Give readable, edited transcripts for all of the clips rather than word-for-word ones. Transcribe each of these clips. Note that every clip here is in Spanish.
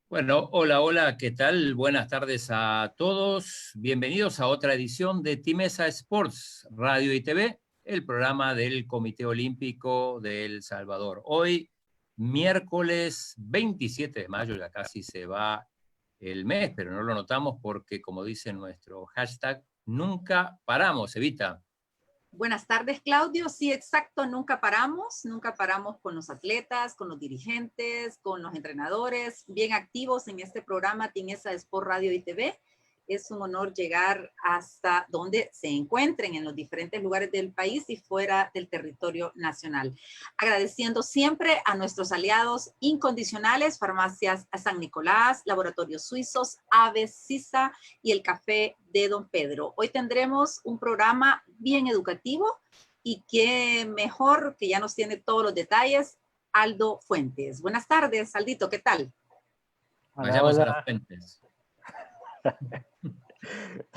Bueno, hola, hola, ¿qué tal? Buenas tardes a todos. Bienvenidos a otra edición de Timesa Sports, Radio y TV, el programa del Comité Olímpico de El Salvador. Hoy, miércoles 27 de mayo, ya casi se va el mes, pero no lo notamos porque, como dice nuestro hashtag, nunca paramos, Evita. Buenas tardes, Claudio. Sí, exacto, nunca paramos con los atletas, con los dirigentes, con los entrenadores, bien activos en este programa Timesa Sport Radio y TV. Es un honor llegar hasta donde se encuentren en los diferentes lugares del país y fuera del territorio nacional. Agradeciendo siempre a nuestros aliados incondicionales, Farmacias San Nicolás, Laboratorios Suizos, Aves, CISA y el Café de Don Pedro. Hoy tendremos un programa bien educativo y qué mejor que ya nos tiene todos los detalles, Aldo Fuentes. Buenas tardes, Aldito, ¿qué tal? Vayamos a las fuentes.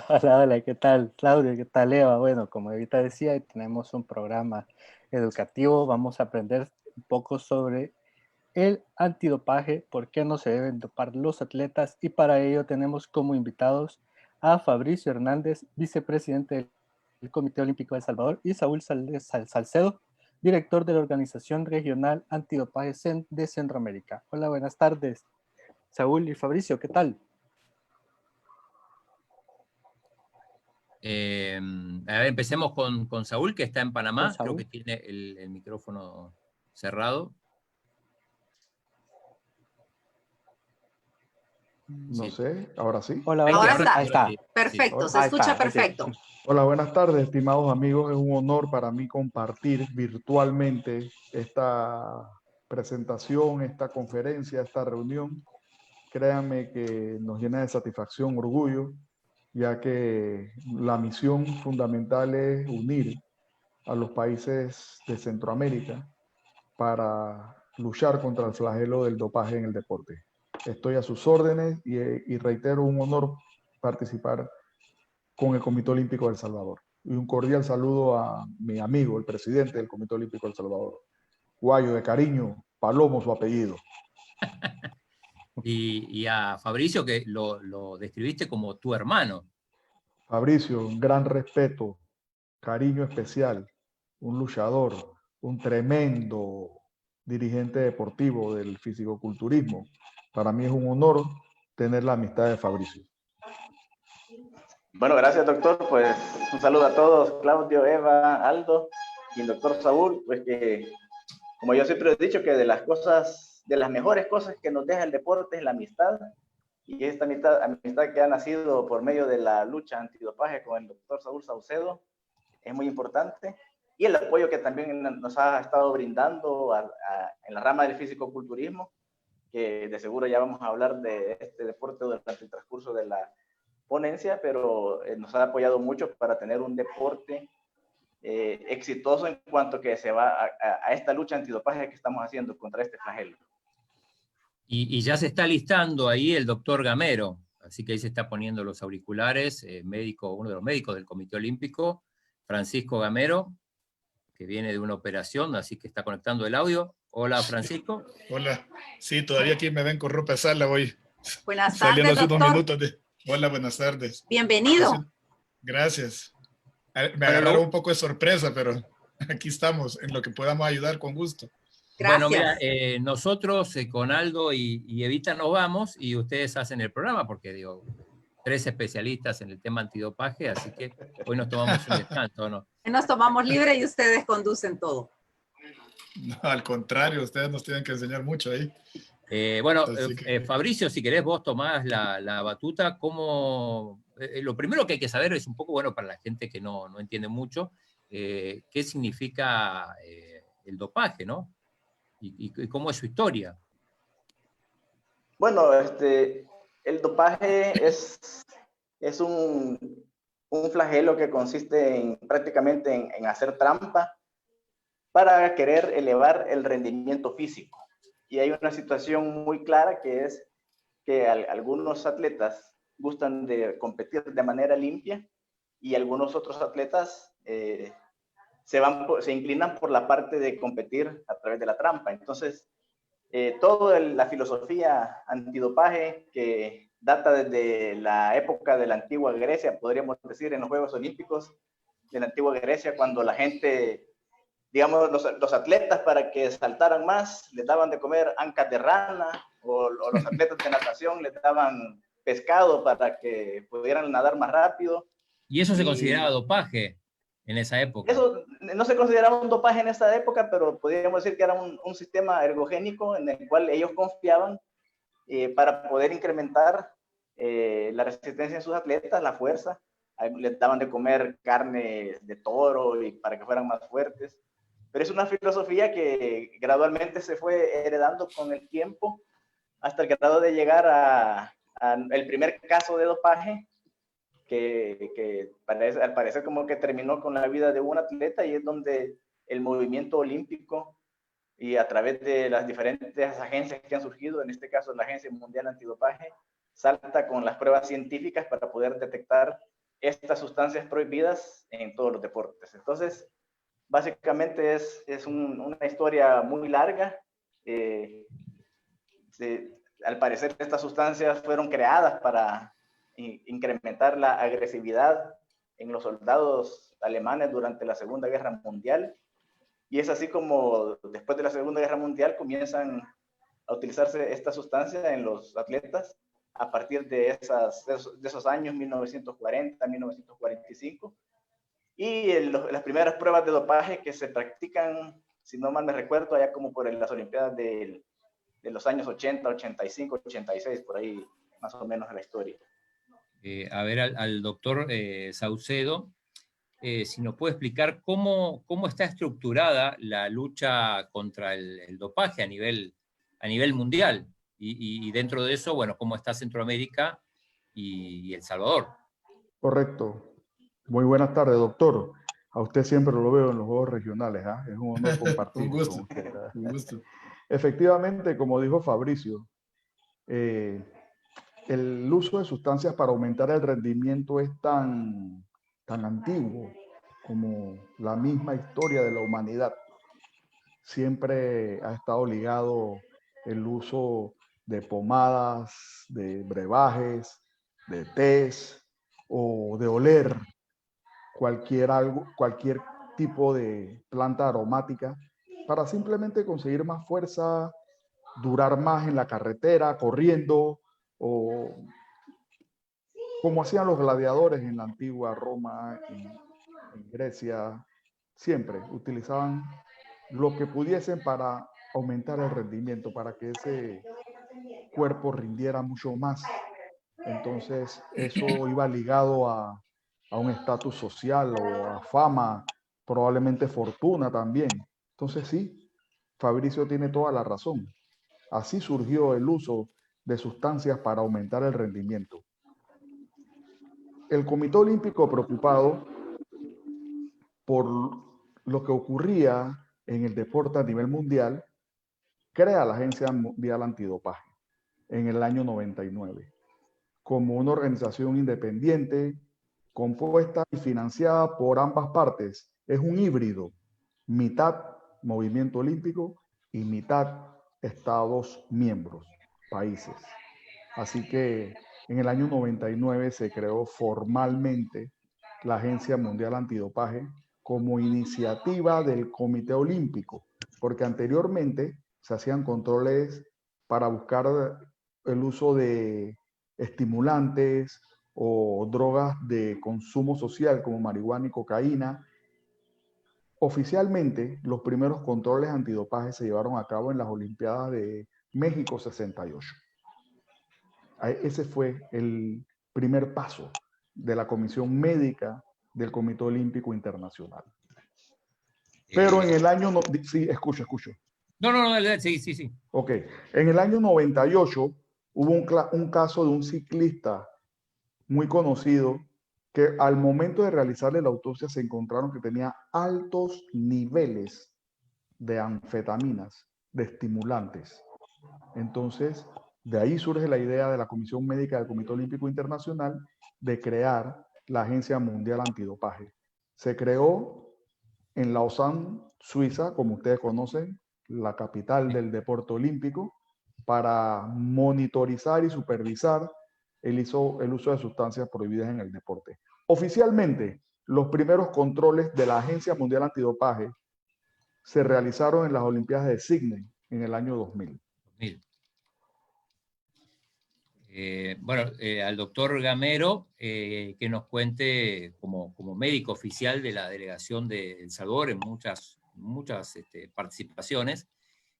Hola, hola, ¿qué tal, Claudio? ¿Qué tal, Eva? Bueno, como Evita decía, tenemos un programa educativo. Vamos a aprender un poco sobre el antidopaje, por qué no se deben dopar los atletas, y para ello tenemos como invitados a Fabricio Hernández, vicepresidente del Comité Olímpico de El Salvador, y Saúl Salcedo, director de la Organización Regional Antidopaje de Centroamérica. Hola, buenas tardes, Saúl y Fabricio, ¿qué tal? A ver, empecemos con Saúl, que está en Panamá. Creo que tiene el micrófono cerrado. No sé, ahora sí. Hola, ahora ahí está. Perfecto, Sí. se escucha perfecto. Hola, buenas tardes, estimados amigos. Es un honor para mí compartir virtualmente esta presentación, esta conferencia, esta reunión. Créanme que nos llena de satisfacción, orgullo, ya que la misión fundamental es unir a los países de Centroamérica para luchar contra el flagelo del dopaje en el deporte. Estoy a sus órdenes y reitero, un honor participar con el Comité Olímpico de El Salvador. Y un cordial saludo a mi amigo, el presidente del Comité Olímpico de El Salvador. Guayo, de cariño, Palomo su apellido. Y a Fabricio, que lo describiste como tu hermano. Fabricio, un gran respeto, cariño especial, un luchador, un tremendo dirigente deportivo del fisicoculturismo. Para mí es un honor tener la amistad de Fabricio. Bueno, gracias, doctor. Pues un saludo a todos, Claudio, Eva, Aldo y el doctor Saúl. Pues que, como yo siempre he dicho, que de las mejores cosas que nos deja el deporte es la amistad. Y esta amistad que ha nacido por medio de la lucha antidopaje con el doctor Saúl Saucedo es muy importante. Y el apoyo que también nos ha estado brindando en la rama del fisicoculturismo, que de seguro ya vamos a hablar de este deporte durante el transcurso de la ponencia, pero nos ha apoyado mucho para tener un deporte exitoso en cuanto que se va a esta lucha antidopaje que estamos haciendo contra este flagelo. Y ya se está listando ahí el doctor Gamero, así que ahí se está poniendo los auriculares, uno de los médicos del Comité Olímpico, Francisco Gamero, que viene de una operación, así que está conectando el audio. Hola, Francisco. Hola, sí, todavía aquí me ven con ropa de sala, voy Buenas saliendo tardes, hace unos doctor. minutos. Hola, buenas tardes. Bienvenido. Gracias. Me agarraron un poco de sorpresa, pero aquí estamos, en lo que podamos ayudar con gusto. Gracias. Bueno, mira, nosotros con Aldo y Evita nos vamos y ustedes hacen el programa, porque digo, 3 especialistas en el tema antidopaje, así que hoy nos tomamos un descanso, ¿no? Nos tomamos libre y ustedes conducen todo. No, al contrario, ustedes nos tienen que enseñar mucho ahí. Bueno, Fabricio, si querés vos tomás la batuta, ¿cómo? Lo primero que hay que saber es un poco, bueno, para la gente que no entiende mucho, qué significa el dopaje, ¿no? Y cómo es su historia. Bueno, el dopaje es un flagelo que consiste prácticamente en hacer trampa para querer elevar el rendimiento físico. Y hay una situación muy clara que es que algunos atletas gustan de competir de manera limpia y algunos otros atletas se inclinan por la parte de competir a través de la trampa. Entonces, toda la filosofía antidopaje que data desde la época de la antigua Grecia, podríamos decir en los Juegos Olímpicos de la antigua Grecia, cuando la gente, digamos, los atletas para que saltaran más, les daban de comer ancas de rana, o los atletas de natación les daban pescado para que pudieran nadar más rápido. ¿Y eso se consideraba dopaje en esa época? Eso no se consideraba un dopaje en esa época, pero podríamos decir que era un sistema ergogénico en el cual ellos confiaban para poder incrementar la resistencia en sus atletas, la fuerza. Les daban de comer carne de toro y para que fueran más fuertes. Pero es una filosofía que gradualmente se fue heredando con el tiempo hasta el grado de llegar a el primer caso de dopaje que al parecer como que terminó con la vida de un atleta, y es donde el movimiento olímpico y a través de las diferentes agencias que han surgido, en este caso la Agencia Mundial Antidopaje, salta con las pruebas científicas para poder detectar estas sustancias prohibidas en todos los deportes. Entonces, básicamente es una historia muy larga. Al parecer estas sustancias fueron creadas para incrementar la agresividad en los soldados alemanes durante la Segunda Guerra Mundial, y es así como después de la Segunda Guerra Mundial comienzan a utilizarse esta sustancia en los atletas a partir de esos años 1940, 1945, y las primeras pruebas de dopaje que se practican, si no mal me recuerdo, allá como por las Olimpiadas de los años 80, 85, 86, por ahí más o menos en la historia. A ver, al doctor Saucedo, si nos puede explicar cómo está estructurada la lucha contra el dopaje a nivel mundial, y dentro de eso, bueno, cómo está Centroamérica y El Salvador. Correcto. Muy buenas tardes, doctor. A usted siempre lo veo en los juegos regionales, ¿eh? Es un honor compartir. Un gusto. Un gusto. Efectivamente, como dijo Fabricio, el uso de sustancias para aumentar el rendimiento es tan antiguo como la misma historia de la humanidad. Siempre ha estado ligado el uso de pomadas, de brebajes, de tés o de oler cualquier tipo de planta aromática para simplemente conseguir más fuerza, durar más en la carretera, corriendo, o como hacían los gladiadores en la antigua Roma, en Grecia, siempre utilizaban lo que pudiesen para aumentar el rendimiento, para que ese cuerpo rindiera mucho más. Entonces, eso iba ligado a un estatus social o a fama, probablemente fortuna también. Entonces, sí, Fabricio tiene toda la razón. Así surgió el uso de sustancias para aumentar el rendimiento. El Comité Olímpico, preocupado por lo que ocurría en el deporte a nivel mundial, crea la Agencia Mundial Antidopaje en el año 99, como una organización independiente, compuesta y financiada por ambas partes. Es un híbrido, mitad movimiento olímpico y mitad Estados miembros, países. Así que en el año 99 se creó formalmente la Agencia Mundial Antidopaje como iniciativa del Comité Olímpico, porque anteriormente se hacían controles para buscar el uso de estimulantes o drogas de consumo social como marihuana y cocaína. Oficialmente, los primeros controles antidopaje se llevaron a cabo en las Olimpiadas de México 68. Ese fue el primer paso de la Comisión Médica del Comité Olímpico Internacional. Pero en el año... sí, escucho. No, sí. Ok. En el año 98 Hubo un caso de un ciclista muy conocido que al momento de realizarle la autopsia se encontraron que tenía altos niveles de anfetaminas, de estimulantes. Entonces, de ahí surge la idea de la Comisión Médica del Comité Olímpico Internacional de crear la Agencia Mundial Antidopaje. Se creó en Lausanne, Suiza, como ustedes conocen, la capital del deporte olímpico, para monitorizar y supervisar el uso de sustancias prohibidas en el deporte. Oficialmente, los primeros controles de la Agencia Mundial Antidopaje se realizaron en las Olimpiadas de Sydney en el año 2000. Bueno, al doctor Gamero, que nos cuente como médico oficial de la delegación de El Salvador en muchas participaciones,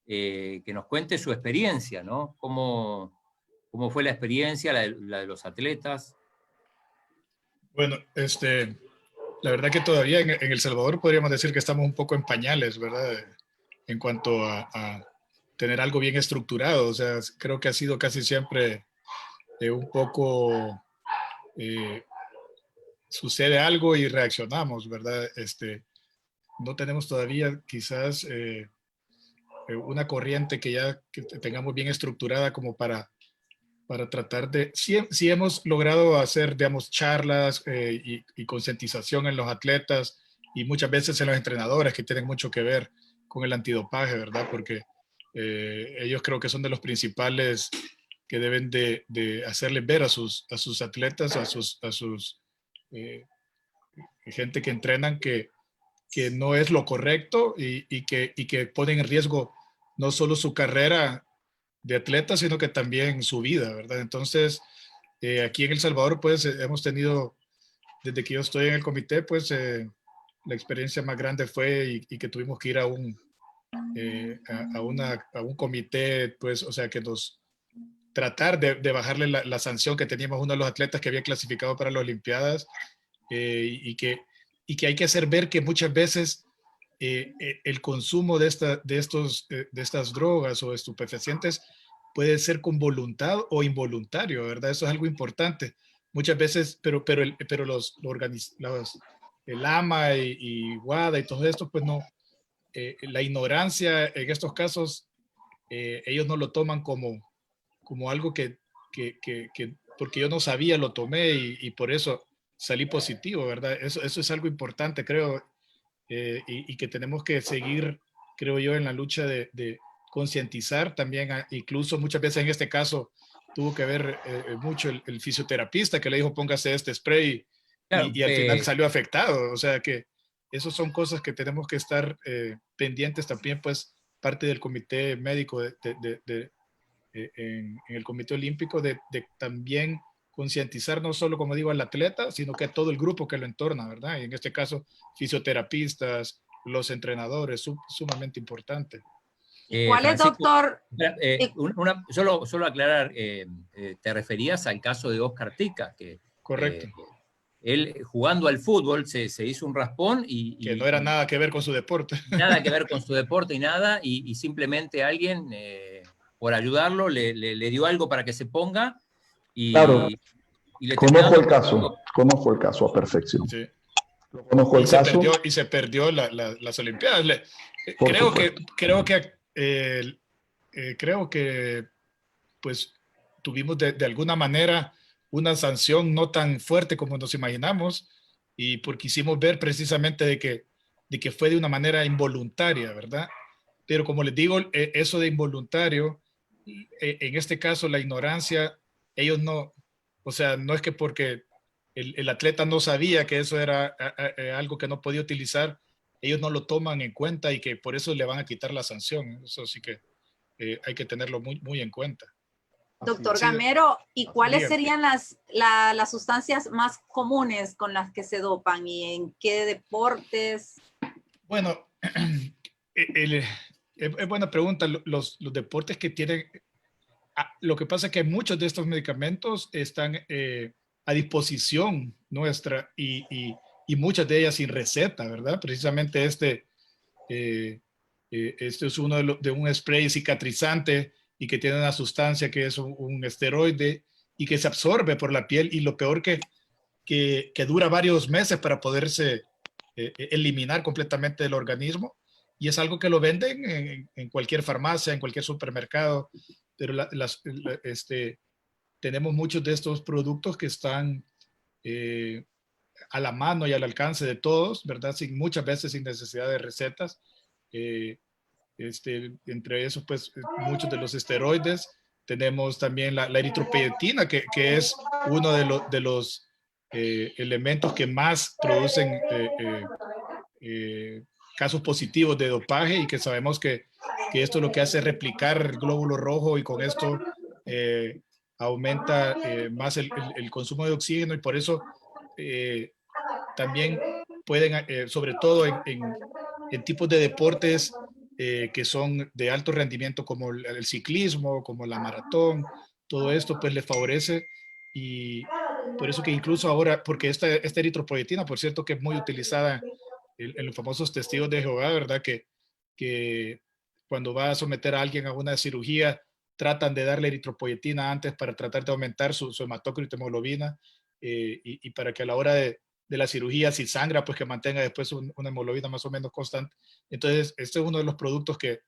que nos cuente su experiencia, ¿no? ¿Cómo fue la experiencia, la de los atletas? Bueno, la verdad que todavía en El Salvador podríamos decir que estamos un poco en pañales, ¿verdad? En cuanto a tener algo bien estructurado. O sea, creo que ha sido casi siempre un poco sucede algo y reaccionamos, ¿verdad? No tenemos todavía quizás una corriente que tengamos bien estructurada como para tratar de... Sí hemos logrado hacer, digamos, charlas y concientización en los atletas y muchas veces en los entrenadores, que tienen mucho que ver con el antidopaje, ¿verdad? Porque ellos creo que son de los principales que deben de hacerles ver a sus atletas, a sus gente que entrenan que no es lo correcto y que ponen en riesgo no solo su carrera de atleta, sino que también su vida, ¿verdad? Entonces, aquí en El Salvador, pues, hemos tenido, desde que yo estoy en el comité, pues, la experiencia más grande fue y que tuvimos que ir a un comité, pues, o sea, que nos tratar de bajarle la sanción que teníamos uno de los atletas que había clasificado para las Olimpiadas y que hay que hacer ver que muchas veces el consumo de estas drogas o estupefacientes puede ser con voluntad o involuntario, ¿verdad? Eso es algo importante. Muchas veces, pero el AMA y WADA y todo esto, pues no, la ignorancia en estos casos, ellos no lo toman como algo que porque yo no sabía, lo tomé y por eso salí positivo, ¿verdad? Eso es algo importante, creo, y que tenemos que seguir, creo yo, en la lucha de concientizar también, incluso muchas veces en este caso tuvo que ver mucho el fisioterapista que le dijo póngase este spray Claro, y al final salió afectado, o sea que esas son cosas que tenemos que estar pendientes también, pues parte del comité médico en el comité olímpico de también concientizar no solo, como digo, al atleta, sino que a todo el grupo que lo entorna, ¿verdad? Y en este caso, fisioterapistas, los entrenadores, sumamente importante. ¿Y cuál es, Francisco, doctor? solo aclarar, te referías al caso de Oscar Tica, que correcto. Él jugando al fútbol se hizo un raspón que no era nada que ver con su deporte. Nada que ver con su deporte y nada, y simplemente alguien, por ayudarlo, le dio algo para que se ponga. Y, claro, y le conozco el caso a perfección. Sí. Conozco el caso. Y se perdió las Olimpiadas. Creo que pues tuvimos de alguna manera una sanción no tan fuerte como nos imaginamos y porque hicimos ver precisamente de que fue de una manera involuntaria, ¿verdad? Pero como les digo, eso de involuntario, en este caso la ignorancia, ellos no, o sea, no es que porque el atleta no sabía que eso era algo que no podía utilizar, ellos no lo toman en cuenta y que por eso le van a quitar la sanción. Eso sí que hay que tenerlo muy, muy en cuenta. Doctor Gamero, ¿y cuáles serían las sustancias más comunes con las que se dopan y en qué deportes? Bueno, es buena pregunta. Los deportes que tienen... lo que pasa es que muchos de estos medicamentos están a disposición nuestra y muchas de ellas sin receta, ¿verdad? Precisamente este es uno de un spray cicatrizante y que tiene una sustancia que es un esteroide y que se absorbe por la piel, y lo peor que dura varios meses para poderse eliminar completamente del organismo, y es algo que lo venden en cualquier farmacia, en cualquier supermercado, pero tenemos muchos de estos productos que están a la mano y al alcance de todos, ¿verdad? Muchas veces sin necesidad de recetas. Entre esos, pues, muchos de los esteroides. Tenemos también la eritropoyetina, que es uno de los elementos que más producen casos positivos de dopaje, y que sabemos que esto lo que hace es replicar el glóbulo rojo, y con esto aumenta más el consumo de oxígeno, y por eso también pueden, sobre todo en tipos de deportes que son de alto rendimiento, como el ciclismo, como la maratón, todo esto pues le favorece, y por eso que incluso ahora, porque esta eritropoyetina, por cierto, que es muy utilizada en los famosos testigos de Jehová, ¿verdad? Que cuando va a someter a alguien a una cirugía, tratan de darle eritropoyetina antes para tratar de aumentar su hematocrito, hemoglobina, y para que a la hora de la cirugía, si sangra, pues que mantenga después una hemoglobina más o menos constante. Entonces, este es uno de los productos que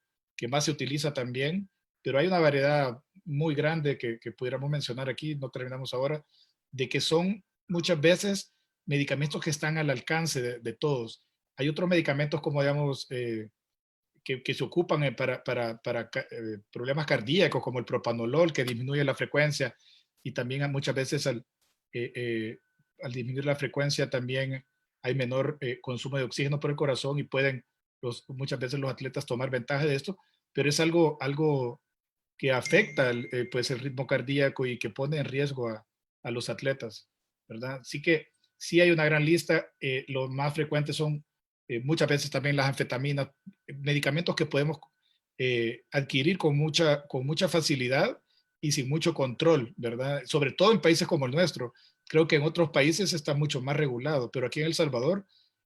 más se utiliza también, pero hay una variedad muy grande que pudiéramos mencionar aquí, no terminamos ahora, de que son muchas veces medicamentos que están al alcance de todos. Hay otros medicamentos como, digamos, que se ocupan para problemas cardíacos, como el propanolol, que disminuye la frecuencia, y también muchas veces al disminuir la frecuencia también hay menor consumo de oxígeno por el corazón, y pueden muchas veces los atletas tomar ventaja de esto, pero es algo que afecta pues el ritmo cardíaco y que pone en riesgo a los atletas, ¿verdad? Así que sí hay una gran lista. Los más frecuentes son muchas veces también las anfetaminas, medicamentos que podemos adquirir con mucha facilidad y sin mucho control, ¿verdad? Sobre todo en países como el nuestro. Creo que en otros países está mucho más regulado, pero aquí en El Salvador,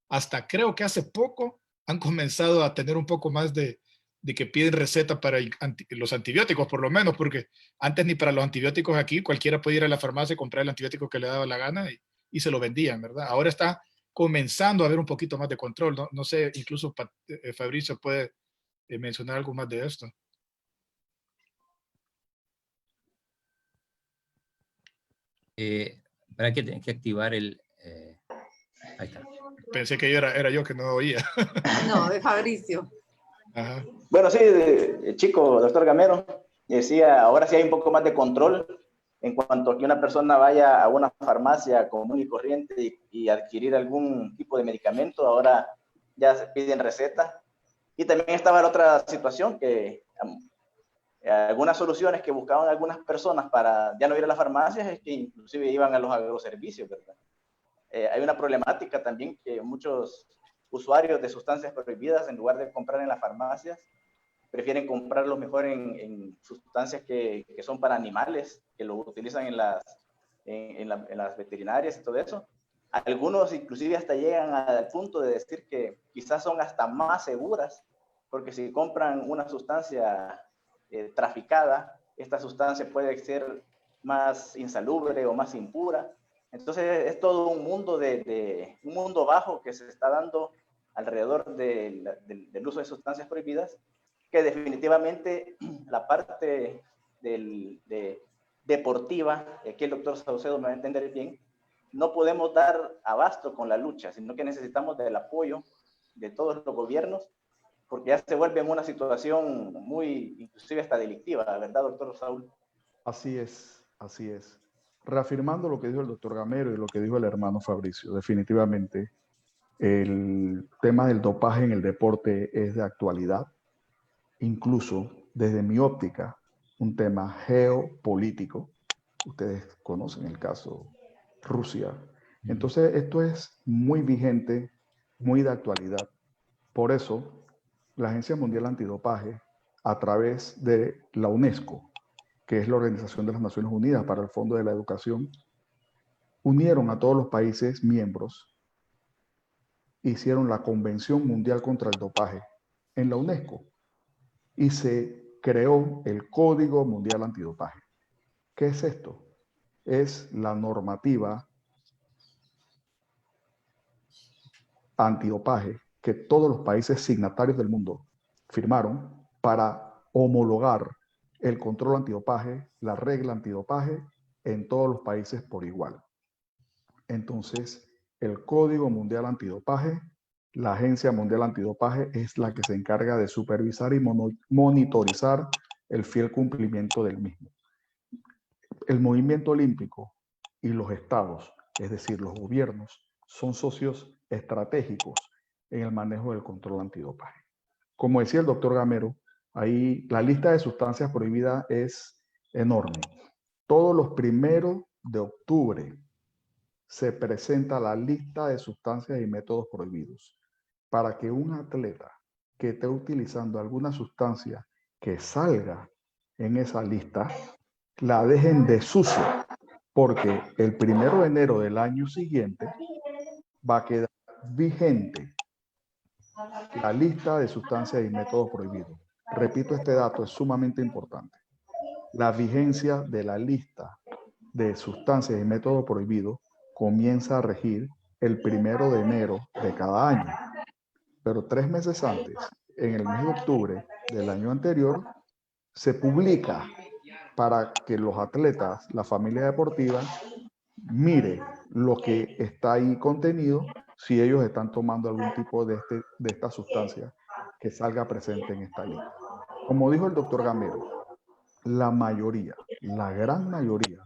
hasta creo que hace poco han comenzado a tener un poco más de que piden receta para los antibióticos, por lo menos, porque antes ni para los antibióticos aquí, cualquiera podía ir a la farmacia y comprar el antibiótico que le daba la gana, y se lo vendían, ¿verdad? Ahora está comenzando a haber un poquito más de control. No sé, incluso Fabricio puede mencionar algo más de esto. ¿Para qué tenés que activar el...? Ahí está. Pensé que era yo que no oía. No, de Fabricio. Ajá. Bueno, sí, chico, doctor Gamero, decía, ahora sí hay un poco más de control en cuanto a que una persona vaya a una farmacia común y corriente y adquirir algún tipo de medicamento. Ahora ya se piden receta. Y también estaba la otra situación, que algunas soluciones que buscaban algunas personas para ya no ir a las farmacias es que inclusive iban a los agroservicios, ¿verdad? Hay una problemática también, que muchos usuarios de sustancias prohibidas, en lugar de comprar en las farmacias, prefieren comprarlo mejor en sustancias que son para animales, que lo utilizan en las veterinarias y todo eso. Algunos inclusive hasta llegan al punto de decir que quizás son hasta más seguras, porque si compran una sustancia traficada, esta sustancia puede ser más insalubre o más impura. Entonces es todo un mundo un mundo bajo que se está dando alrededor del uso de sustancias prohibidas, que definitivamente la parte deportiva, aquí el doctor Saucedo me va a entender bien, no podemos dar abasto con la lucha, sino que necesitamos del apoyo de todos los gobiernos, porque ya se vuelve en una situación muy, inclusive hasta delictiva, ¿verdad, doctor Saúl? Así es, así es. Reafirmando lo que dijo el doctor Gamero y lo que dijo el hermano Fabricio, definitivamente el tema del dopaje en el deporte es de actualidad, incluso desde mi óptica, un tema geopolítico. Ustedes conocen el caso Rusia. Entonces, esto es muy vigente, muy de actualidad. Por eso, la Agencia Mundial Antidopaje, a través de la UNESCO, que es la Organización de las Naciones Unidas para el Fondo de la Educación, unieron a todos los países miembros, hicieron la Convención Mundial contra el Dopaje en la UNESCO y se creó el Código Mundial Antidopaje. ¿Qué es esto? Es la normativa antidopaje que todos los países signatarios del mundo firmaron para homologar el control antidopaje, la regla antidopaje en todos los países por igual. Entonces, el Código Mundial Antidopaje, la Agencia Mundial Antidopaje es la que se encarga de supervisar y monitorizar el fiel cumplimiento del mismo. El movimiento olímpico y los estados, es decir, los gobiernos, son socios estratégicos en el manejo del control antidopaje. Como decía el doctor Gamero, ahí la lista de sustancias prohibidas es enorme. Todos los 1 de octubre se presenta la lista de sustancias y métodos prohibidos para que un atleta que esté utilizando alguna sustancia que salga en esa lista la deje en desuso, porque el 1 de enero del año siguiente va a quedar vigente la lista de sustancias y métodos prohibidos. Repito, este dato es sumamente importante. La vigencia de la lista de sustancias y métodos prohibidos comienza a regir el 1 de enero de cada año. Pero 3 meses antes, en el mes de octubre del año anterior, se publica para que los atletas, la familia deportiva, mire lo que está ahí contenido, si ellos están tomando algún tipo de esta sustancia que salga presente en esta lista. Como dijo el doctor Gamero, la mayoría, la gran mayoría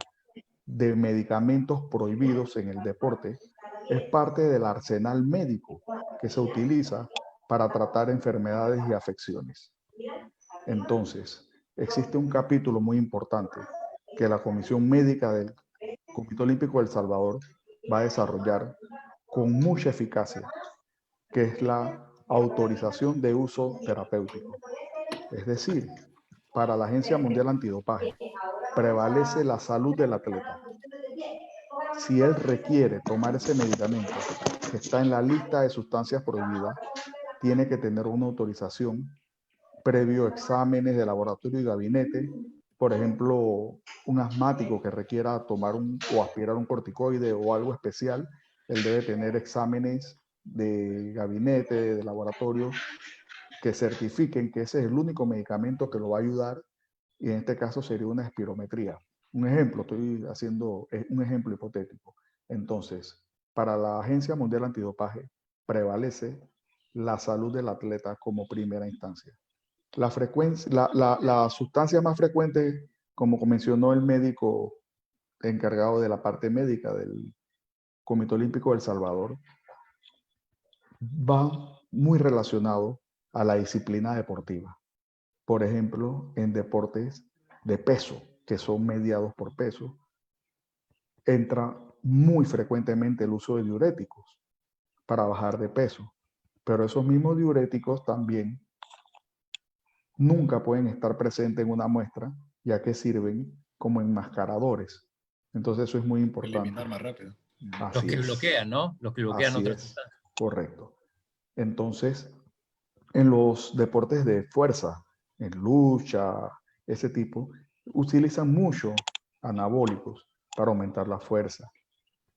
de medicamentos prohibidos en el deporte es parte del arsenal médico que se utiliza para tratar enfermedades y afecciones. Entonces, existe un capítulo muy importante que la Comisión Médica del Comité Olímpico de El Salvador va a desarrollar con mucha eficacia, que es la autorización de uso terapéutico. Es decir, para la Agencia Mundial Antidopaje, prevalece la salud del atleta. Si él requiere tomar ese medicamento que está en la lista de sustancias prohibidas, tiene que tener una autorización previo exámenes de laboratorio y gabinete. Por ejemplo, un asmático que requiera tomar o aspirar un corticoide o algo especial, él debe tener exámenes de gabinete, de laboratorio, que certifiquen que ese es el único medicamento que lo va a ayudar, y en este caso sería una espirometría. Un ejemplo, estoy haciendo un ejemplo hipotético. Entonces, para la Agencia Mundial Antidopaje prevalece la salud del atleta como primera instancia. La sustancia más frecuente, como mencionó el médico encargado de la parte médica del Comité Olímpico de El Salvador, va muy relacionado a la disciplina deportiva. Por ejemplo, en deportes de peso, que son mediados por peso, entra muy frecuentemente el uso de diuréticos para bajar de peso. Pero esos mismos diuréticos también nunca pueden estar presentes en una muestra, ya que sirven como enmascaradores. Entonces eso es muy importante. Eliminar más rápido. Los que bloquean, ¿no? Los que bloquean otras sustancias. Correcto. Entonces, en los deportes de fuerza, en lucha, ese tipo, utilizan mucho anabólicos para aumentar la fuerza.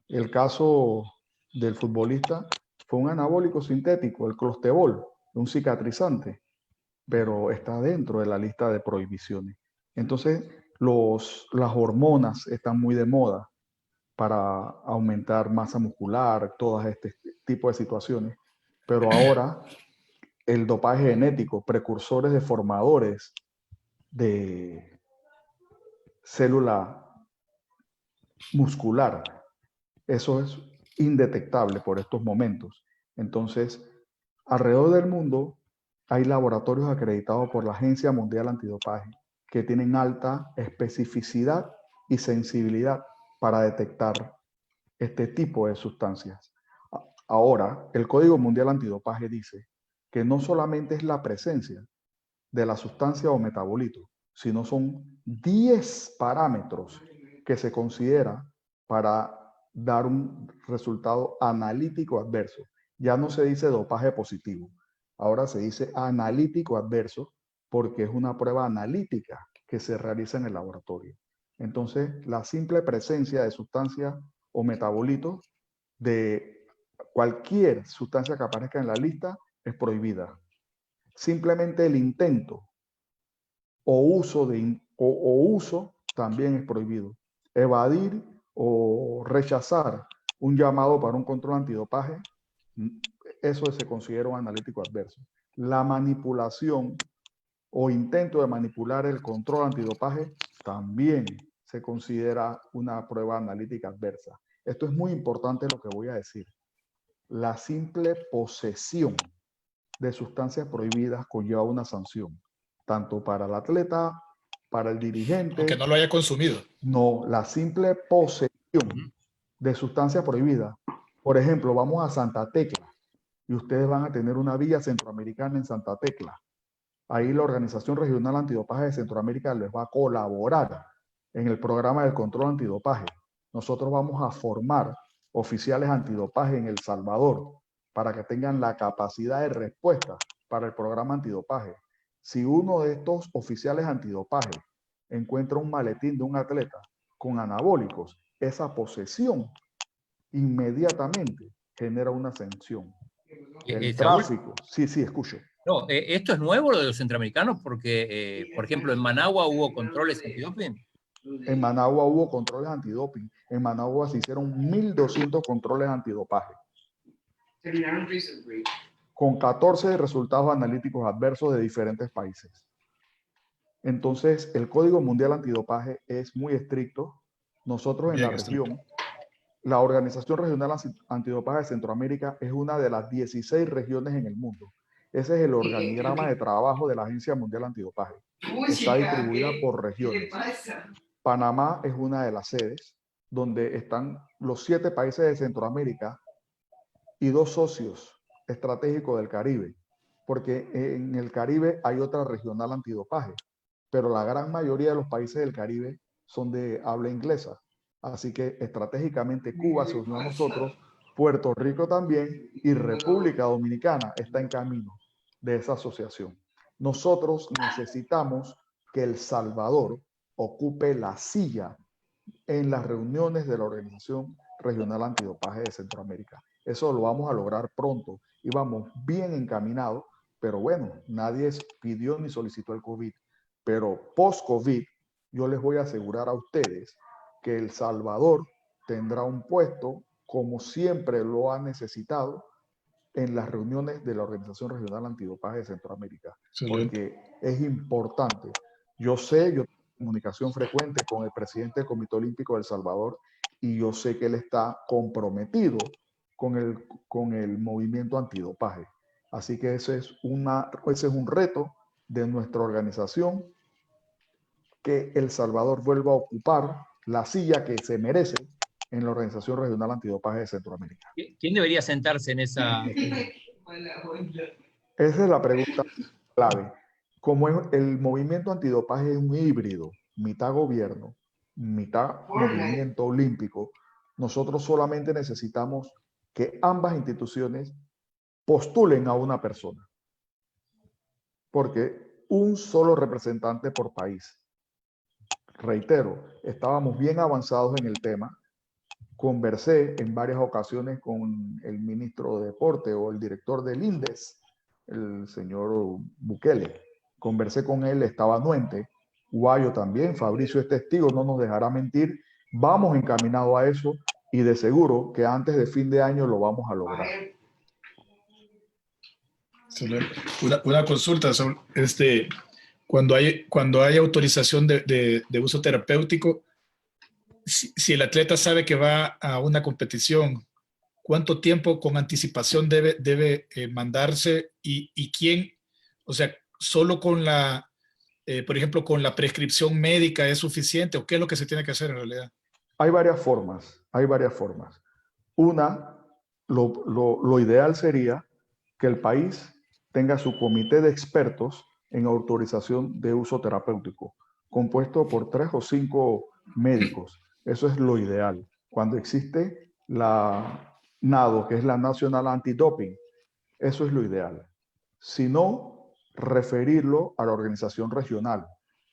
El caso del futbolista fue un anabólico sintético, el clostebol, un cicatrizante, pero está dentro de la lista de prohibiciones. Entonces, las hormonas están muy de moda para aumentar masa muscular, todas este tipo de situaciones. Pero ahora, el dopaje genético, precursores de formadores de célula muscular, eso es indetectable por estos momentos. Entonces, alrededor del mundo hay laboratorios acreditados por la Agencia Mundial Antidopaje que tienen alta especificidad y sensibilidad para detectar este tipo de sustancias. Ahora, el Código Mundial Antidopaje dice que no solamente es la presencia de la sustancia o metabolito, sino son 10 parámetros que se considera para dar un resultado analítico adverso. Ya no se dice dopaje positivo, ahora se dice analítico adverso, porque es una prueba analítica que se realiza en el laboratorio. Entonces, la simple presencia de sustancias o metabolitos de cualquier sustancia que aparezca en la lista es prohibida. Simplemente el intento o uso también es prohibido. Evadir o rechazar un llamado para un control antidopaje, eso se considera un analítico adverso. La manipulación o intento de manipular el control antidopaje también se considera una prueba analítica adversa. Esto es muy importante lo que voy a decir. La simple posesión de sustancias prohibidas conlleva una sanción, tanto para el atleta, para el dirigente. Aunque no lo haya consumido. No, la simple posesión de sustancias prohibidas. Por ejemplo, vamos a Santa Tecla y ustedes van a tener una villa centroamericana en Santa Tecla. Ahí la Organización Regional Antidopaje de Centroamérica les va a colaborar en el programa del control antidopaje. Nosotros vamos a formar oficiales antidopaje en El Salvador para que tengan la capacidad de respuesta para el programa antidopaje. Si uno de estos oficiales antidopaje encuentra un maletín de un atleta con anabólicos, esa posesión inmediatamente genera una sanción. El tráfico. Sí, escucho. No, esto es nuevo lo de los centroamericanos porque, por ejemplo, en Managua hubo controles antidoping. En Managua hubo controles antidoping. En Managua se hicieron 1.200 controles antidopaje. Con 14 resultados analíticos adversos de diferentes países. Entonces, el Código Mundial Antidopaje es muy estricto. Nosotros en la región, la Organización Regional Antidopaje de Centroamérica es una de las 16 regiones en el mundo. Ese es el organigrama de trabajo de la Agencia Mundial Antidopaje. Está distribuida por regiones. Panamá es una de las sedes donde están los 7 países de Centroamérica y 2 socios estratégicos del Caribe, porque en el Caribe hay otra regional antidopaje, pero la gran mayoría de los países del Caribe son de habla inglesa. Así que estratégicamente Cuba se unió a nosotros, Puerto Rico también y República Dominicana está en camino de esa asociación. Nosotros necesitamos que El Salvador ocupe la silla en las reuniones de la Organización Regional Antidopaje de Centroamérica. Eso lo vamos a lograr pronto y vamos bien encaminados, pero bueno, nadie pidió ni solicitó el COVID. Pero post-COVID, yo les voy a asegurar a ustedes que El Salvador tendrá un puesto, como siempre lo ha necesitado, en las reuniones de la Organización Regional Antidopaje de Centroamérica. Porque es importante. Yo tengo comunicación frecuente con el presidente del Comité Olímpico de El Salvador y yo sé que él está comprometido con el movimiento antidopaje. Así que ese es un reto de nuestra organización, que El Salvador vuelva a ocupar la silla que se merece en la Organización Regional Antidopaje de Centroamérica. ¿Quién debería sentarse en esa? Esa es la pregunta clave. Como el movimiento antidopaje es un híbrido, mitad gobierno, mitad movimiento olímpico, nosotros solamente necesitamos que ambas instituciones postulen a una persona. Porque un solo representante por país. Reitero, estábamos bien avanzados en el tema. Conversé en varias ocasiones con el ministro de Deporte o el director del INDES, el señor Bukele. Conversé con él, estaba anuente. Guayo también, Fabricio es testigo, no nos dejará mentir. Vamos encaminados a eso y de seguro que antes de fin de año lo vamos a lograr. Una consulta, cuando hay autorización de uso terapéutico, si el atleta sabe que va a una competición, ¿cuánto tiempo con anticipación debe mandarse y quién? O sea, solo con por ejemplo, con la prescripción médica es suficiente, o qué es lo que se tiene que hacer en realidad? Hay varias formas, hay varias formas. Una, lo ideal sería que el país tenga su comité de expertos en autorización de uso terapéutico, compuesto por 3 o 5 médicos. Eso es lo ideal. Cuando existe la NADO, que es la National Anti-Doping, eso es lo ideal. Si no, referirlo a la organización regional,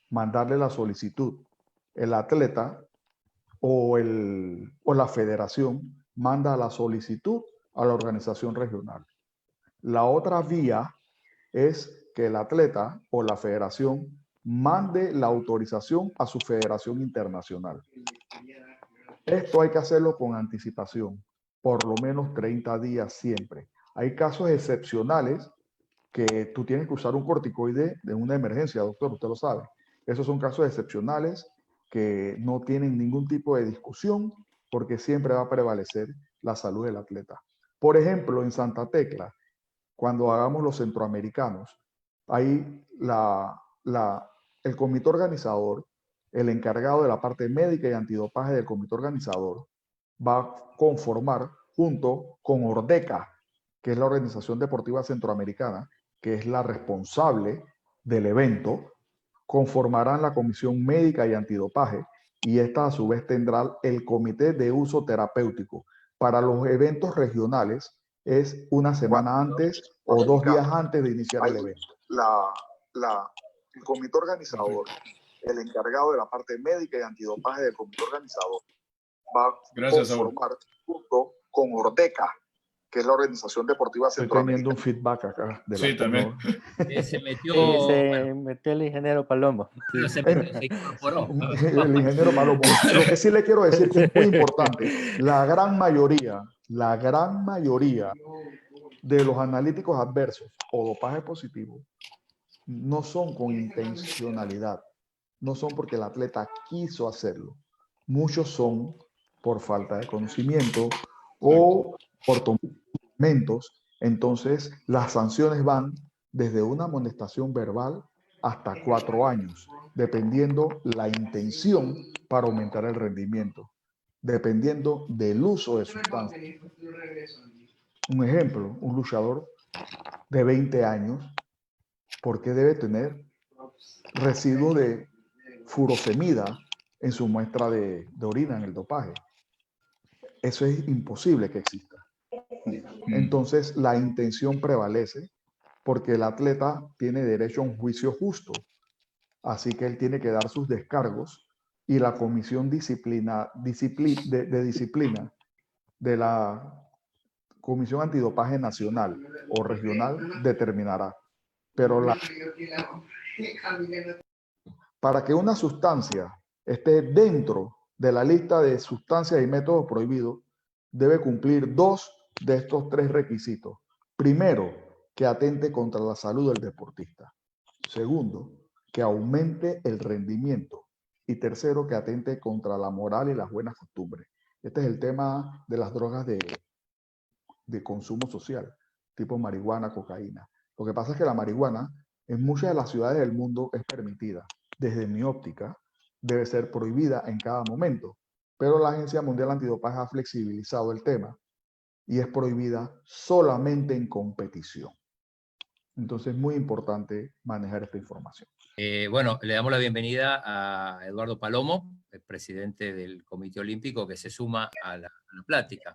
mandarle la solicitud. El atleta o la federación manda la solicitud a la organización regional. La otra vía es que el atleta o la federación mande la autorización a su federación internacional. Esto hay que hacerlo con anticipación, por lo menos 30 días siempre. Hay casos excepcionales que tú tienes que usar un corticoide de una emergencia, doctor, usted lo sabe. Esos son casos excepcionales que no tienen ningún tipo de discusión porque siempre va a prevalecer la salud del atleta. Por ejemplo, en Santa Tecla, cuando hagamos los centroamericanos, ahí el comité organizador, el encargado de la parte médica y antidopaje del comité organizador, va a conformar junto con Ordeca, que es la Organización Deportiva Centroamericana, que es la responsable del evento, conformarán la comisión médica y antidopaje y esta a su vez tendrá el comité de uso terapéutico. Para los eventos regionales es una semana antes o 2 días antes de iniciar el evento. El comité organizador, el encargado de la parte médica y antidopaje del comité organizador, va a conformar junto con Ordeca, que es la Organización Deportiva Centroamericana. Estoy teniendo un feedback acá. Sí, también. Se metió, se metió el ingeniero Palomo. se incorporó. El ingeniero Palomo. Lo que sí le quiero decir que es muy importante, la gran mayoría de los analíticos adversos o dopaje positivo no son con intencionalidad, no son porque el atleta quiso hacerlo. Muchos son por falta de conocimiento o por tomar medicamentos. Entonces, las sanciones van desde una amonestación verbal hasta 4 años, dependiendo la intención para aumentar el rendimiento, dependiendo del uso de sustancias. Un ejemplo, un luchador de 20 años, ¿por qué debe tener residuos de furosemida en su muestra de orina en el dopaje? Eso es imposible que exista. Entonces, la intención prevalece porque el atleta tiene derecho a un juicio justo. Así que él tiene que dar sus descargos y la comisión de disciplina de la Comisión Antidopaje Nacional o Regional determinará. Pero para que una sustancia esté dentro de la lista de sustancias y métodos prohibidos, debe cumplir 2 de estos 3 requisitos. Primero, que atente contra la salud del deportista. Segundo, que aumente el rendimiento. Y tercero, que atente contra la moral y las buenas costumbres. Este es el tema de las drogas de consumo social, tipo marihuana, cocaína. Lo que pasa es que la marihuana en muchas de las ciudades del mundo es permitida. Desde mi óptica, debe ser prohibida en cada momento. Pero la Agencia Mundial Antidopaje ha flexibilizado el tema y es prohibida solamente en competición. Entonces es muy importante manejar esta información. Bueno, le damos la bienvenida a Eduardo Palomo, el presidente del Comité Olímpico, que se suma a la plática.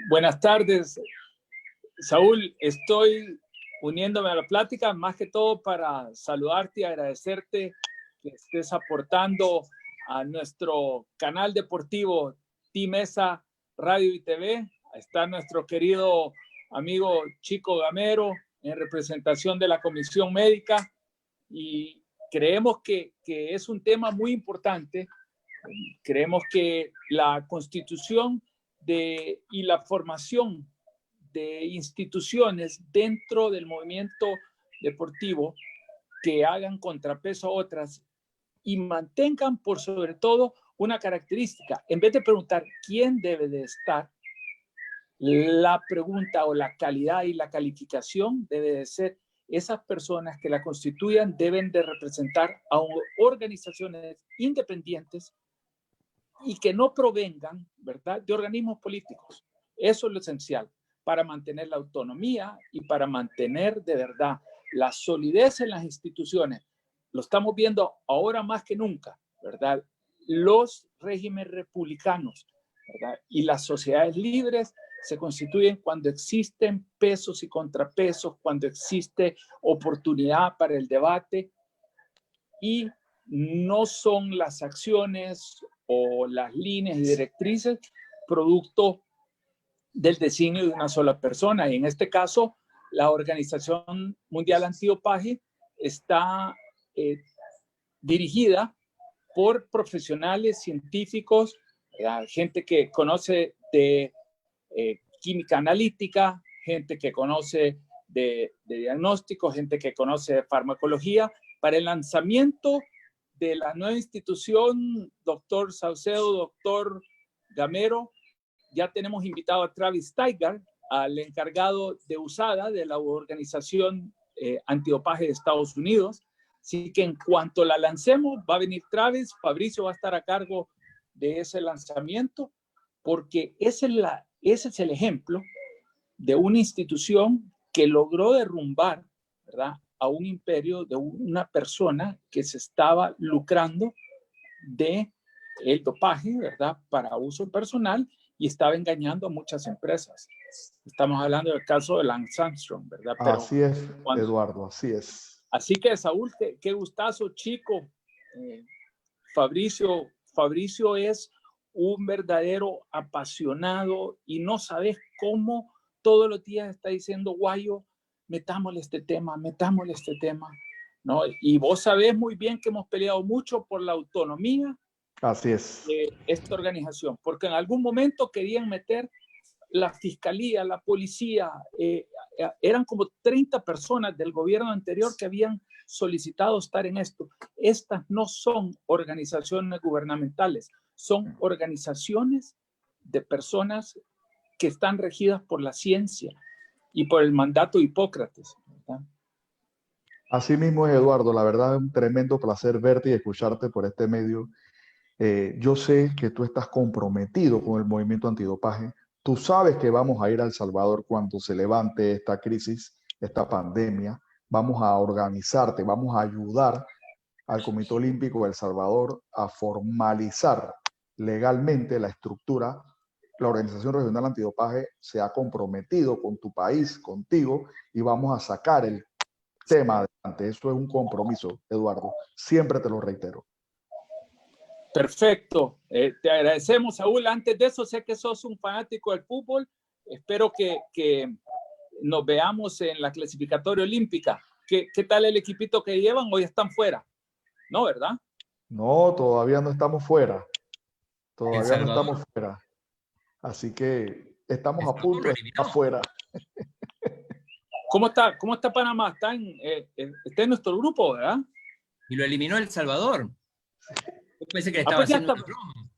Buenas tardes, Saúl. Estoy uniéndome a la plática más que todo para saludarte y agradecerte que estés aportando a nuestro canal deportivo Timesa Radio y TV. Está nuestro querido amigo Chico Gamero en representación de la Comisión Médica y creemos que es un tema muy importante. Creemos que la Constitución y la formación de instituciones dentro del movimiento deportivo que hagan contrapeso a otras y mantengan por sobre todo una característica. En vez de preguntar quién debe de estar, la pregunta o la calidad y la calificación debe de ser esas personas que la constituyan deben de representar a organizaciones independientes y que no provengan, ¿verdad?, de organismos políticos. Eso es lo esencial para mantener la autonomía y para mantener de verdad la solidez en las instituciones. Lo estamos viendo ahora más que nunca, ¿verdad? Los regímenes republicanos, ¿verdad?, y las sociedades libres se constituyen cuando existen pesos y contrapesos, cuando existe oportunidad para el debate, y no son las acciones o las líneas y directrices producto del designio de una sola persona. Y en este caso, la Organización Mundial Antidopaje está dirigida por profesionales científicos, gente que conoce de química analítica, gente que conoce de diagnóstico, gente que conoce de farmacología. Para el lanzamiento de la nueva institución, doctor Saucedo, doctor Gamero, ya tenemos invitado a Travis Tiger, al encargado de USADA, de la Organización Antidopaje de Estados Unidos. Así que en cuanto la lancemos, va a venir Travis, Fabricio va a estar a cargo de ese lanzamiento, porque ese es el ejemplo de una institución que logró derrumbar, ¿verdad?, a un imperio de una persona que se estaba lucrando de el dopaje, ¿verdad?, para uso personal, y estaba engañando a muchas empresas. Estamos hablando del caso de Lance Armstrong, ¿verdad? Pero así es, Eduardo, así es. Así que, Saúl, qué gustazo, chico. Fabricio es un verdadero apasionado y no sabes cómo todos los días está diciendo, Guayo, metámosle este tema, ¿no? Y vos sabés muy bien que hemos peleado mucho por la autonomía. Así es. De esta organización, porque en algún momento querían meter la fiscalía, la policía, eran como 30 personas del gobierno anterior que habían solicitado estar en esto. Estas no son organizaciones gubernamentales, son organizaciones de personas que están regidas por la ciencia y por el mandato de Hipócrates, ¿verdad? Así mismo es, Eduardo. La verdad es un tremendo placer verte y escucharte por este medio. Yo sé que tú estás comprometido con el movimiento antidopaje. Tú sabes que vamos a ir a El Salvador cuando se levante esta crisis, esta pandemia. Vamos a organizarte, vamos a ayudar al Comité Olímpico de El Salvador a formalizar legalmente la estructura. La Organización Regional Antidopaje se ha comprometido con tu país, contigo, y vamos a sacar el tema adelante. Eso es un compromiso, Eduardo. Siempre te lo reitero. Perfecto. Te agradecemos, Saúl. Antes de eso, sé que sos un fanático del fútbol. Espero que nos veamos en la clasificatoria olímpica. ¿Qué tal el equipito que llevan? Hoy están fuera. ¿No, verdad? No, todavía no estamos fuera. Todavía no estamos fuera. Así que estamos a punto de estar fuera. ¿Cómo está Panamá? Está en nuestro grupo, ¿verdad? Y lo eliminó El Salvador. Yo pensé que estaba haciendo una broma.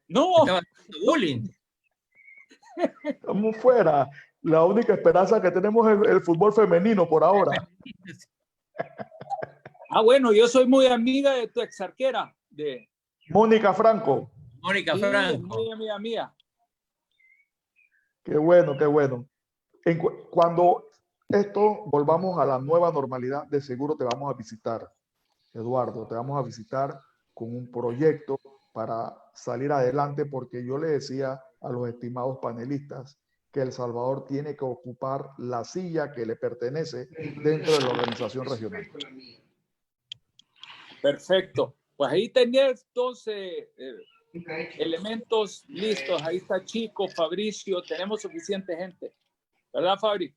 No. Estaba haciendo bullying. Estamos fuera. La única esperanza que tenemos es el fútbol femenino por ahora. Bueno, yo soy muy amiga de tu ex arquera. De Mónica Franco. Mónica Franco. Muy amiga mía. Qué bueno, qué bueno. Cuando esto volvamos a la nueva normalidad, de seguro te vamos a visitar, Eduardo. Te vamos a visitar con un proyecto para salir adelante, porque yo le decía a los estimados panelistas que El Salvador tiene que ocupar la silla que le pertenece dentro de la organización regional. Perfecto. Pues ahí tenés 12 elementos listos. Ahí está Chico, Fabricio. Tenemos suficiente gente. ¿Verdad, Fabri?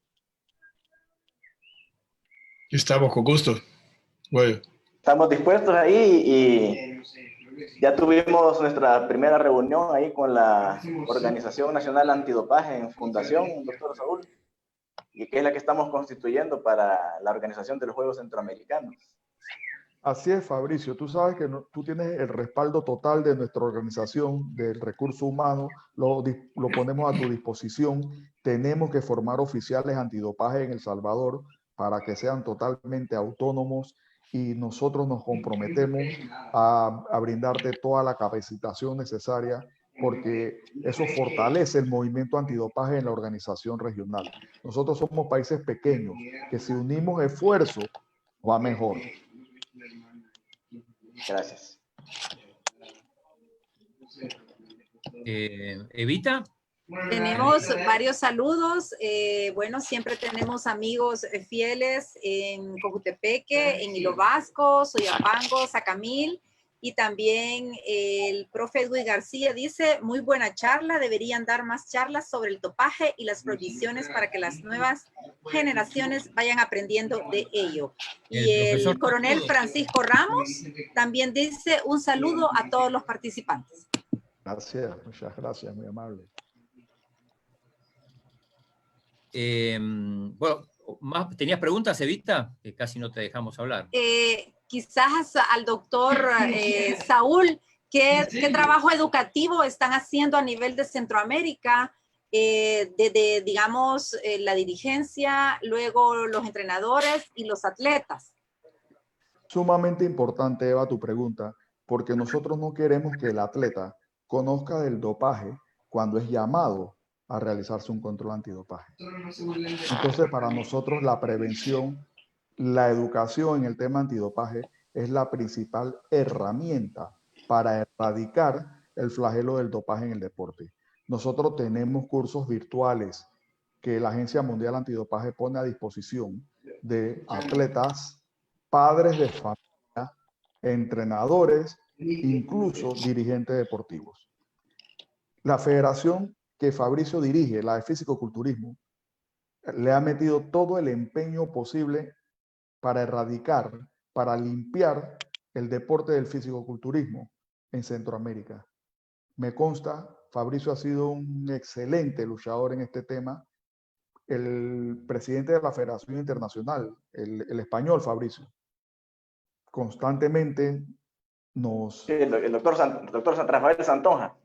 Estamos con gusto. Bueno. Estamos dispuestos ahí y ya tuvimos nuestra primera reunión ahí con la Organización Nacional Antidopaje en Fundación, doctor Saúl, y que es la que estamos constituyendo para la organización de los Juegos Centroamericanos. Así es, Fabricio. Tú sabes que tú tienes el respaldo total de nuestra organización, del recurso humano, lo ponemos a tu disposición. Tenemos que formar oficiales antidopaje en El Salvador para que sean totalmente autónomos, y nosotros nos comprometemos a brindarte toda la capacitación necesaria, porque eso fortalece el movimiento antidopaje en la organización regional. Nosotros somos países pequeños que si unimos esfuerzos va mejor. Gracias. Evita. Tenemos varios saludos. Bueno, siempre tenemos amigos fieles en Cojutepeque, en Hilo Vasco, Soyapango, Sacamil. Y también el profe Edwin García dice, muy buena charla, deberían dar más charlas sobre el dopaje y las prohibiciones para que las nuevas generaciones vayan aprendiendo de ello. Y el coronel Francisco Ramos también dice un saludo a todos los participantes. Gracias, muchas gracias, muy amable. Bueno, ¿tenías preguntas, Evita? Que casi no te dejamos hablar. Quizás al doctor Saúl, ¿qué trabajo educativo están haciendo a nivel de Centroamérica? Desde, digamos, la dirigencia, luego los entrenadores y los atletas. Sumamente importante, Eva, tu pregunta, porque nosotros no queremos que el atleta conozca del dopaje cuando es llamado a realizarse un control antidopaje. Entonces, para nosotros la prevención, la educación en el tema antidopaje es la principal herramienta para erradicar el flagelo del dopaje en el deporte. Nosotros tenemos cursos virtuales que la Agencia Mundial Antidopaje pone a disposición de atletas, padres de familia, entrenadores, incluso dirigentes deportivos. La federación que Fabricio dirige, la de físico-culturismo, le ha metido todo el empeño posible para erradicar, para limpiar el deporte del físico-culturismo en Centroamérica. Me consta, Fabricio ha sido un excelente luchador en este tema. El presidente de la Federación Internacional, el español Fabricio, constantemente nos... Sí, el doctor Rafael Santoja.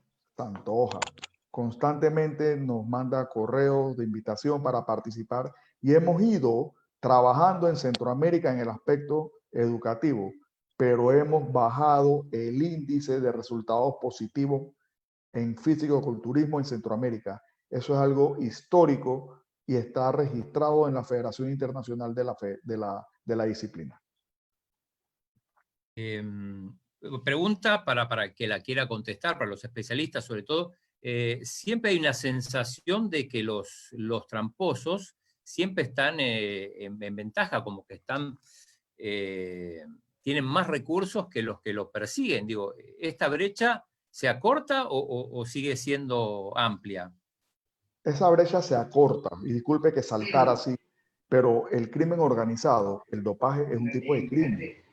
Constantemente nos manda correos de invitación para participar y hemos ido trabajando en Centroamérica en el aspecto educativo, pero hemos bajado el índice de resultados positivos en físico-culturismo en Centroamérica. Eso es algo histórico y está registrado en la Federación Internacional de la disciplina. Pregunta para que la quiera contestar, para los especialistas sobre todo. Siempre hay una sensación de que los tramposos siempre están en ventaja, como que tienen más recursos que los persiguen. Digo, ¿esta brecha se acorta o sigue siendo amplia? Esa brecha se acorta, y disculpe que saltar así, pero el crimen organizado, el dopaje es un tipo de crimen.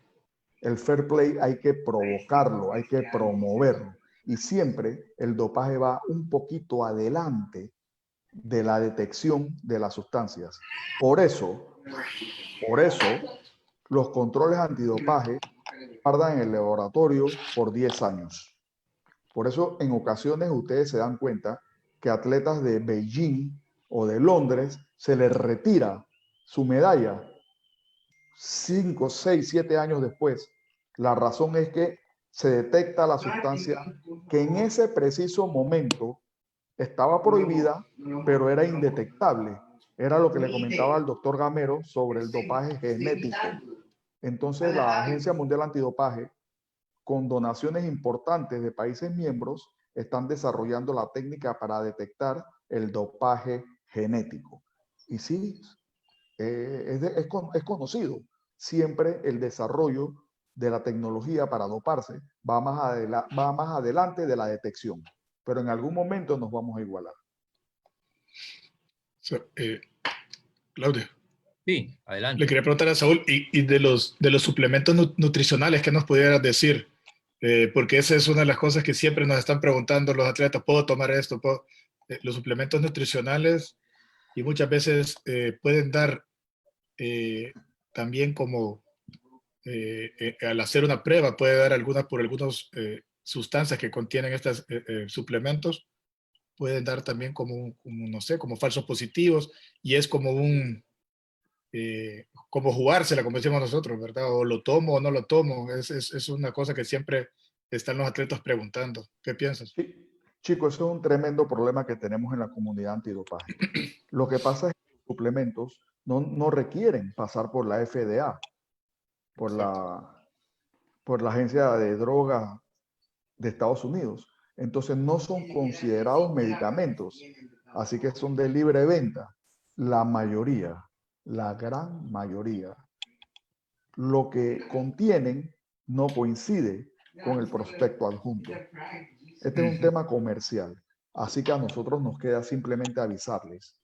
El fair play hay que provocarlo, hay que promoverlo. Y siempre el dopaje va un poquito adelante de la detección de las sustancias. Por eso, los controles antidopaje tardan en el laboratorio por 10 años. Por eso, en ocasiones, ustedes se dan cuenta que atletas de Beijing o de Londres se les retira su medalla 5, 6, 7 años después. La razón es que se detecta la sustancia que en ese preciso momento estaba prohibida, pero era indetectable. Era lo que le comentaba al doctor Gamero sobre el dopaje genético. Entonces, la Agencia Mundial Antidopaje, con donaciones importantes de países miembros, están desarrollando la técnica para detectar el dopaje genético. Y sí, es conocido. Siempre el desarrollo de la tecnología para doparse va más adelante de la detección, pero en algún momento nos vamos a igualar. Claudio. Sí, adelante. Le quería preguntar a Saúl, y de los suplementos nutricionales, ¿qué nos pudieras decir? Porque esa es una de las cosas que siempre nos están preguntando los atletas, ¿puedo tomar esto? Los suplementos nutricionales, y muchas veces pueden dar también como al hacer una prueba, puede dar algunas sustancias que contienen estos suplementos, pueden dar también como no sé, como falsos positivos, y es como como jugársela, como decimos nosotros, ¿verdad? O lo tomo o no lo tomo. Es una cosa que siempre están los atletas preguntando. ¿Qué piensas? Sí, chicos, eso es un tremendo problema que tenemos en la comunidad antidopaje. Lo que pasa es que los suplementos no requieren pasar por la FDA, por la Agencia de Drogas de Estados Unidos. Entonces no son considerados medicamentos, así que son de libre venta. La mayoría, la gran mayoría, lo que contienen no coincide con el prospecto adjunto. Este es un tema comercial, así que a nosotros nos queda simplemente avisarles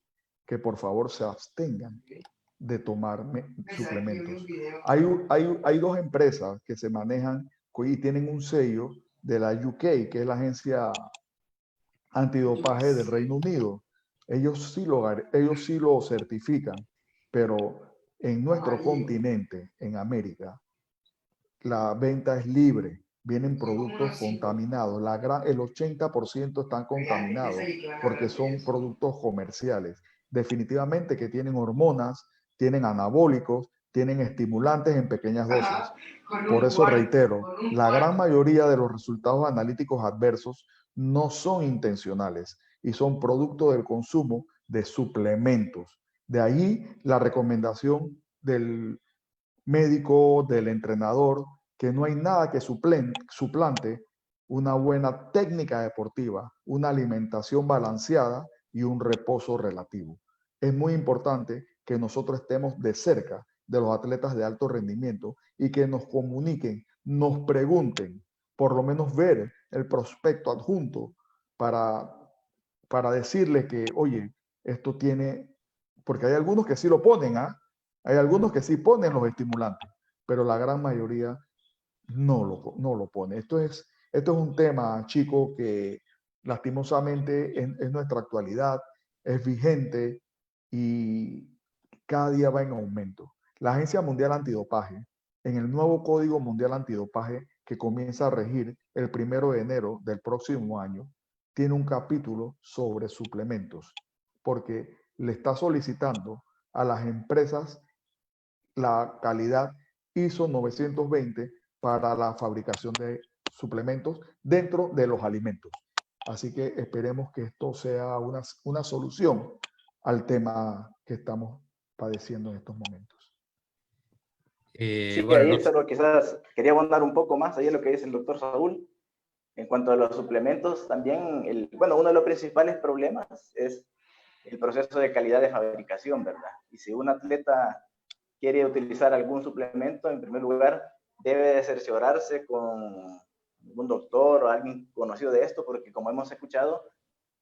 que por favor se abstengan de tomar suplementos. Hay dos empresas que se manejan y tienen un sello de la UK, que es la agencia antidopaje del Reino Unido. Ellos sí lo certifican, pero en nuestro continente, en América, la venta es libre. Vienen productos contaminados. El 80% están contaminados porque son productos comerciales. Definitivamente que tienen hormonas, tienen anabólicos, tienen estimulantes en pequeñas dosis. Por eso reitero, la gran mayoría de los resultados analíticos adversos no son intencionales y son producto del consumo de suplementos. De ahí la recomendación del médico, del entrenador, que no hay nada que suplante una buena técnica deportiva, una alimentación balanceada y un reposo relativo. Es muy importante que nosotros estemos de cerca de los atletas de alto rendimiento y que nos comuniquen, nos pregunten, por lo menos ver el prospecto adjunto para decirle que, oye, esto tiene, porque hay algunos que sí lo ponen, ¿ah? Hay algunos que sí ponen los estimulantes, pero la gran mayoría no lo pone. Esto es un tema, chico, que lastimosamente es nuestra actualidad, es vigente y cada día va en aumento. La Agencia Mundial Antidopaje, en el nuevo Código Mundial Antidopaje que comienza a regir el 1 de enero del próximo año, tiene un capítulo sobre suplementos, porque le está solicitando a las empresas la calidad ISO 920 para la fabricación de suplementos dentro de los alimentos. Así que esperemos que esto sea una solución al tema que estamos padeciendo en estos momentos. Sí, bueno, ahí solo quizás quería abundar un poco más ahí en lo que dice el doctor Saúl. En cuanto a los suplementos, también, uno de los principales problemas es el proceso de calidad de fabricación, ¿verdad? Y si un atleta quiere utilizar algún suplemento, en primer lugar, debe de cerciorarse con un doctor o alguien conocido de esto, porque como hemos escuchado,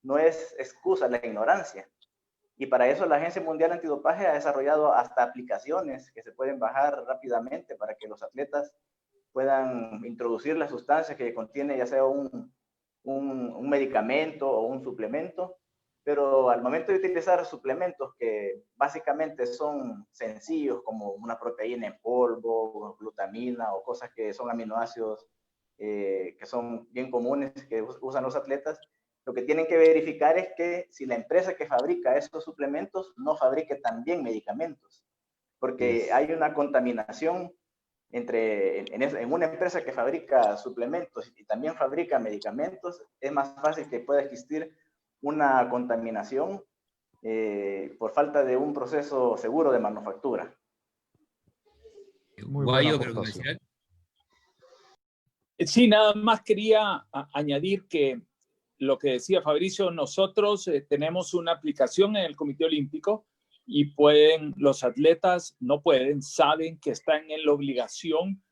no es excusa la ignorancia. Y para eso la Agencia Mundial Antidopaje ha desarrollado hasta aplicaciones que se pueden bajar rápidamente para que los atletas puedan introducir las sustancias que contiene, ya sea un medicamento o un suplemento, pero al momento de utilizar suplementos que básicamente son sencillos, como una proteína en polvo, glutamina o cosas que son aminoácidos que son bien comunes que usan los atletas, lo que tienen que verificar es que si la empresa que fabrica esos suplementos no fabrique también medicamentos, porque hay una contaminación en una empresa que fabrica suplementos y también fabrica medicamentos. Es más fácil que pueda existir una contaminación por falta de un proceso seguro de manufactura. Guayo, creo que me decía. Sí, nada más quería añadir que lo que decía Fabricio, nosotros tenemos una aplicación en el Comité Olímpico y los atletas saben que están en la obligación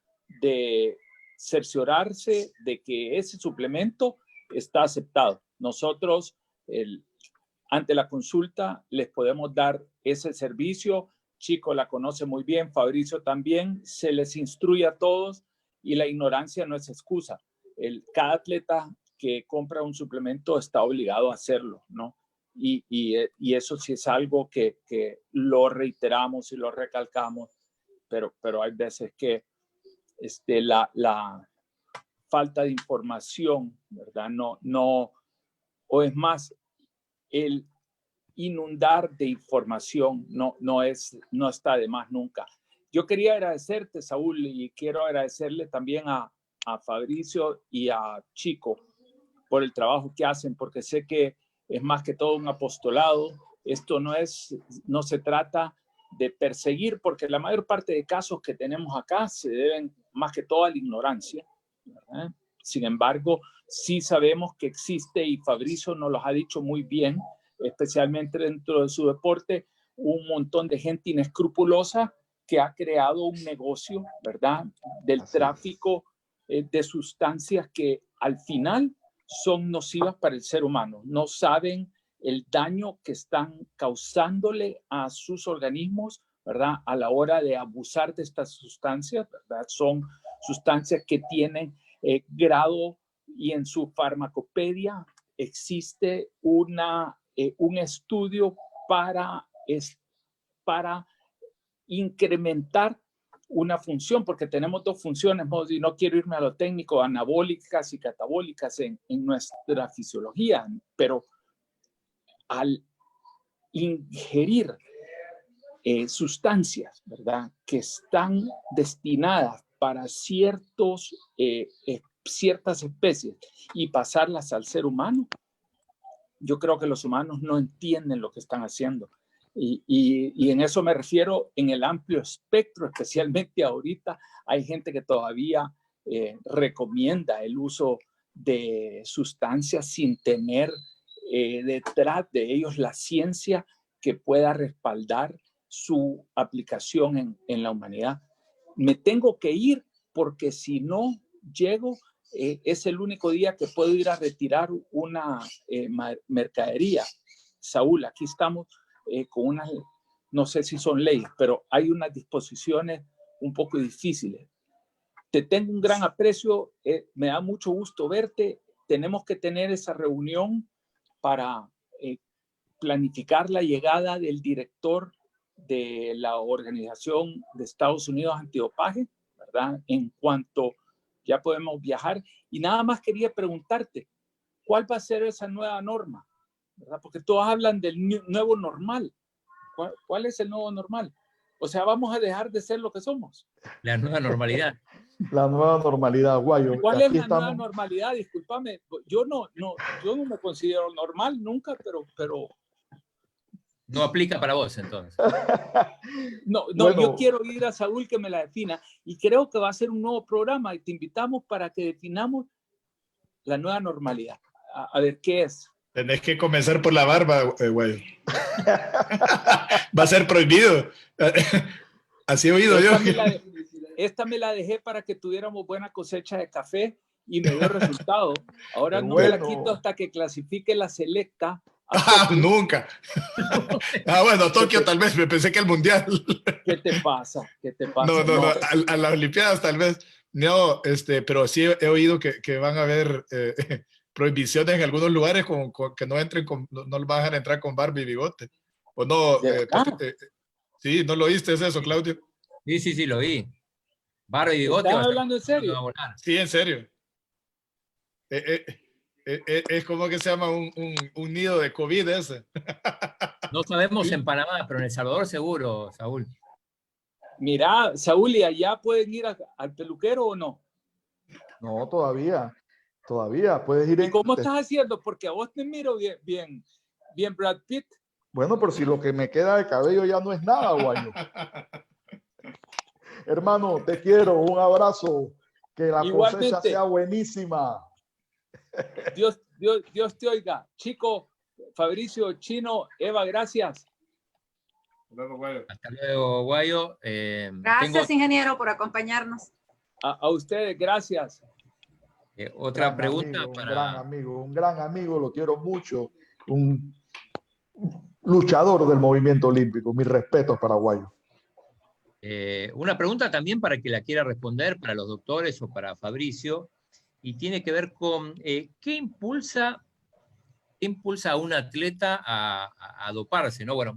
de cerciorarse de que ese suplemento está aceptado. Nosotros, ante la consulta, les podemos dar ese servicio. Chico la conoce muy bien, Fabricio también, se les instruye a todos y la ignorancia no es excusa. Cada atleta que compra un suplemento está obligado a hacerlo, ¿no? Y eso sí es algo que lo reiteramos y lo recalcamos, pero hay veces que la falta de información, ¿verdad? O es más, el inundar de información no está de más nunca. Yo quería agradecerte, Saúl, y quiero agradecerle también a Fabricio y a Chico por el trabajo que hacen, porque sé que es más que todo un apostolado. Esto no se trata de perseguir, porque la mayor parte de casos que tenemos acá se deben más que todo a la ignorancia, ¿verdad? Sin embargo, sí sabemos que existe, y Fabricio nos lo ha dicho muy bien, especialmente dentro de su deporte, un montón de gente inescrupulosa que ha creado un negocio, ¿verdad?, del tráfico de sustancias que al final son nocivas para el ser humano. No saben el daño que están causándole a sus organismos, ¿verdad?, a la hora de abusar de estas sustancias, ¿verdad? Son sustancias que tienen grado, y en su farmacopedia existe un estudio para incrementar una función, porque tenemos dos funciones, y no quiero irme a lo técnico, anabólicas y catabólicas en nuestra fisiología, pero al ingerir sustancias, ¿verdad?, que están destinadas para ciertas especies y pasarlas al ser humano, yo creo que los humanos no entienden lo que están haciendo. Y en eso me refiero en el amplio espectro, especialmente ahorita hay gente que todavía recomienda el uso de sustancias sin tener detrás de ellos la ciencia que pueda respaldar su aplicación en la humanidad. Me tengo que ir porque si no llego, es el único día que puedo ir a retirar una mercadería. Saúl, aquí estamos con unas, no sé si son leyes, pero hay unas disposiciones un poco difíciles. Te tengo un gran aprecio, me da mucho gusto verte. Tenemos que tener esa reunión para planificar la llegada del director de la Organización de Estados Unidos Antidopaje, ¿verdad? En cuanto ya podemos viajar. Y nada más quería preguntarte, ¿cuál va a ser esa nueva norma? ¿Verdad? Porque todos hablan del nuevo normal. ¿Cuál es el nuevo normal? O sea, vamos a dejar de ser lo que somos. La nueva normalidad. La nueva normalidad, Guayo. ¿Cuál es Aquí la nueva estamos. normalidad? Discúlpame, yo no me considero normal nunca, pero No aplica para vos, entonces. no, Bueno, yo quiero ir a Saúl que me la defina, y creo que va a ser un nuevo programa y te invitamos para que definamos la nueva normalidad. A ver, ¿qué es? Tenés que comenzar por la barba, güey. Va a ser prohibido. Así he oído yo. Esta me la dejé para que tuviéramos buena cosecha de café y me dio resultado. Ahora no bueno. me la quito hasta que clasifique la selecta. Nunca. Bueno, Tokio tal vez, me pensé que el mundial. ¿Qué te pasa? ¿Qué te pasa? No. A las Olimpiadas tal vez. No, pero sí he oído que van a haber prohibiciones en algunos lugares que no entren no van a dejar entrar con barba y bigote. ¿O no? Sí, ¿no lo oíste eso, Claudio? Sí, lo vi. Barba y bigote. ¿Estás hablando en serio? Sí, en serio. Es como que se llama un nido de COVID ese. No sabemos en Panamá, pero en El Salvador seguro, Saúl. Mira, Saúl, ¿y allá pueden ir al peluquero o no? No, todavía puedes ir. ¿Y cómo estás haciendo? Porque a vos te miro bien Brad Pitt. Bueno, pero si lo que me queda de cabello ya no es nada, Guayo. Hermano, te quiero, un abrazo, que la cosecha sea buenísima. Dios te oiga. Chico, Fabricio, Chino, Eva, gracias. Hasta luego, Guayo. Gracias, ingeniero, por acompañarnos. A ustedes, gracias. Otra gran pregunta amigo, para... un gran amigo, lo quiero mucho. Un luchador del movimiento olímpico. Mis respetos, paraguayo. Una pregunta también para que la quiera responder, para los doctores o para Fabricio, y tiene que ver con ¿qué impulsa a un atleta a doparse, ¿no? Bueno,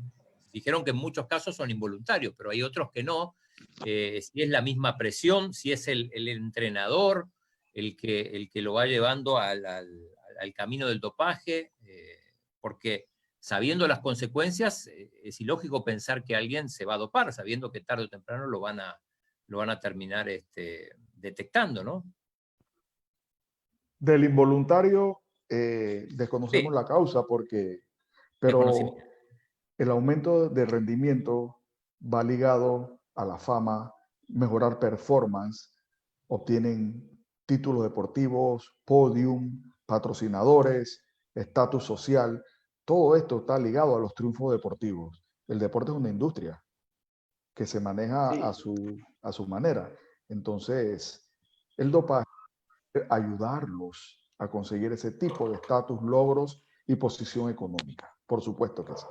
dijeron que en muchos casos son involuntarios, pero hay otros que no. Si es la misma presión, si es el entrenador el que lo va llevando al camino del dopaje, porque sabiendo las consecuencias, es ilógico pensar que alguien se va a dopar, sabiendo que tarde o temprano lo van a terminar detectando, ¿no? Del involuntario desconocemos la causa, pero el aumento de rendimiento va ligado a la fama, mejorar performance, obtienen títulos deportivos, podium, patrocinadores, estatus social. Todo esto está ligado a los triunfos deportivos. El deporte es una industria que se maneja a su manera. Entonces, el dopaje puede ayudarlos a conseguir ese tipo de estatus, logros y posición económica. Por supuesto que sí.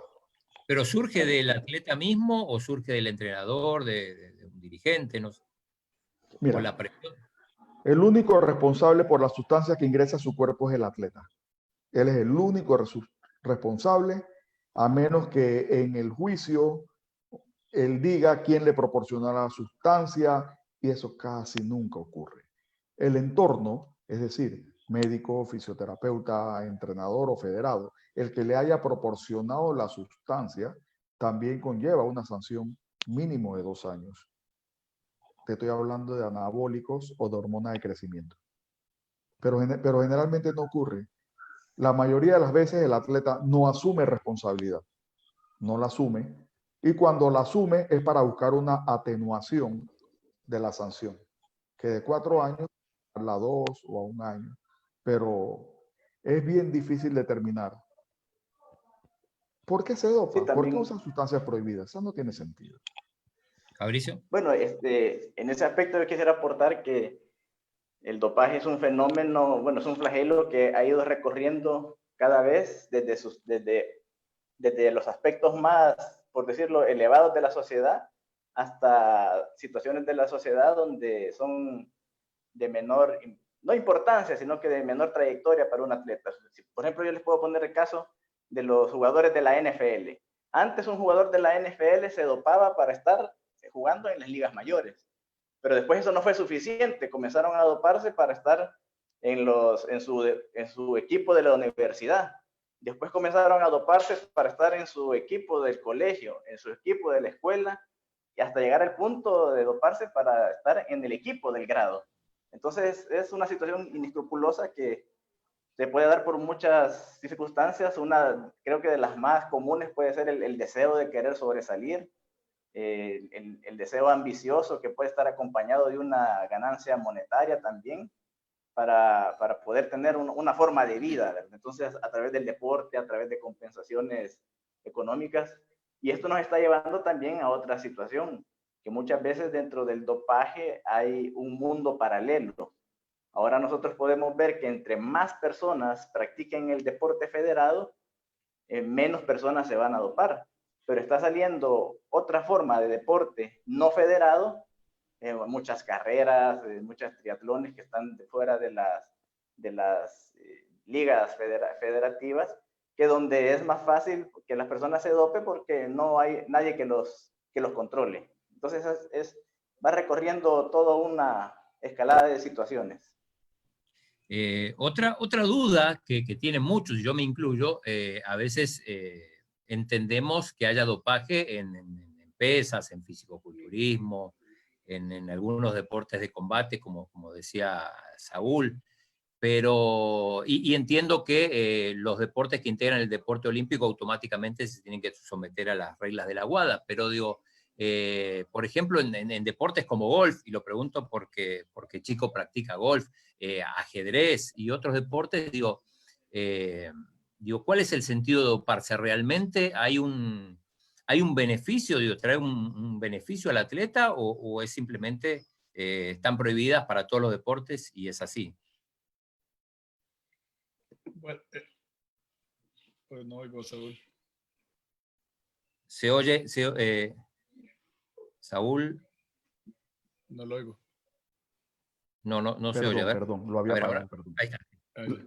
¿Pero surge del atleta mismo o surge del entrenador, de un dirigente? No sé, Mira, o la presión. el único responsable por la sustancia que ingresa a su cuerpo es el atleta. Él es el único responsable, a menos que en el juicio él diga quién le proporciona la sustancia, y eso casi nunca ocurre. El entorno, es decir, médico, fisioterapeuta, entrenador o federado, el que le haya proporcionado la sustancia, también conlleva una sanción mínimo de 2 años. Te estoy hablando de anabólicos o de hormonas de crecimiento. Pero generalmente no ocurre. La mayoría de las veces el atleta no asume responsabilidad, no la asume, y cuando la asume es para buscar una atenuación de la sanción, que de 4 años a 2 o a 1 año, pero es bien difícil determinar. ¿Por qué se dopa? Sí, ¿Por qué también, usan sustancias prohibidas? Eso no tiene sentido. Fabricio. bueno, en ese aspecto yo quisiera aportar que el dopaje es un fenómeno, bueno, es un flagelo que ha ido recorriendo cada vez desde los aspectos más, por decirlo, elevados de la sociedad hasta situaciones de la sociedad donde son de menor, no importancia, sino que de menor trayectoria para un atleta. Por ejemplo, yo les puedo poner el caso de los jugadores de la NFL. Antes un jugador de la NFL se dopaba para estar jugando en las ligas mayores, pero después eso no fue suficiente, comenzaron a doparse para estar en su equipo de la universidad. Después comenzaron a doparse para estar en su equipo del colegio, en su equipo de la escuela, y hasta llegar al punto de doparse para estar en el equipo del grado. Entonces es una situación inescrupulosa que se puede dar por muchas circunstancias. Una, creo que de las más comunes puede ser el deseo de querer sobresalir, el deseo ambicioso que puede estar acompañado de una ganancia monetaria también para poder tener una forma de vida, ¿verdad? Entonces, a través del deporte, a través de compensaciones económicas, y esto nos está llevando también a otra situación, que muchas veces dentro del dopaje hay un mundo paralelo. Ahora nosotros podemos ver que entre más personas practiquen el deporte federado, menos personas se van a dopar. Pero está saliendo otra forma de deporte no federado, muchas carreras, muchas triatlones que están fuera de las ligas federativas, que donde es más fácil que las personas se dopen porque no hay nadie que los controle. Entonces va recorriendo toda una escalada de situaciones. Otra duda que tienen muchos, y yo me incluyo, a veces entendemos que haya dopaje en pesas, en fisicoculturismo, en algunos deportes de combate, como decía Saúl, pero, y entiendo que los deportes que integran el deporte olímpico automáticamente se tienen que someter a las reglas de la WADA, pero digo, por ejemplo, en deportes como golf, y lo pregunto porque Chico practica golf, ajedrez y otros deportes, digo, ¿cuál es el sentido de doparse? ¿Realmente hay un beneficio, digo, trae un beneficio al atleta o es simplemente están prohibidas para todos los deportes y es así? Bueno, pues no oigo, Saúl. ¿Se oye, Saúl? No lo oigo. No se oye, a ver. Perdón, lo había apagado, perdón. Ahí está.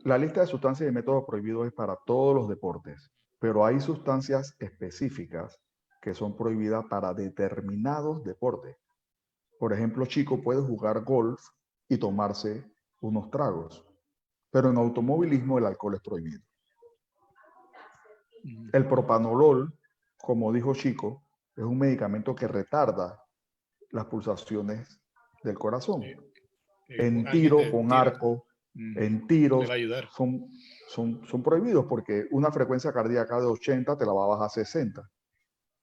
La lista de sustancias y métodos prohibidos es para todos los deportes, pero hay sustancias específicas que son prohibidas para determinados deportes. Por ejemplo, Chico puede jugar golf y tomarse unos tragos, pero en automovilismo el alcohol es prohibido. El propanolol, como dijo Chico, es un medicamento que retarda las pulsaciones del corazón. En tiro, con arco, en tiros, son prohibidos porque una frecuencia cardíaca de 80 te la va a bajar a 60.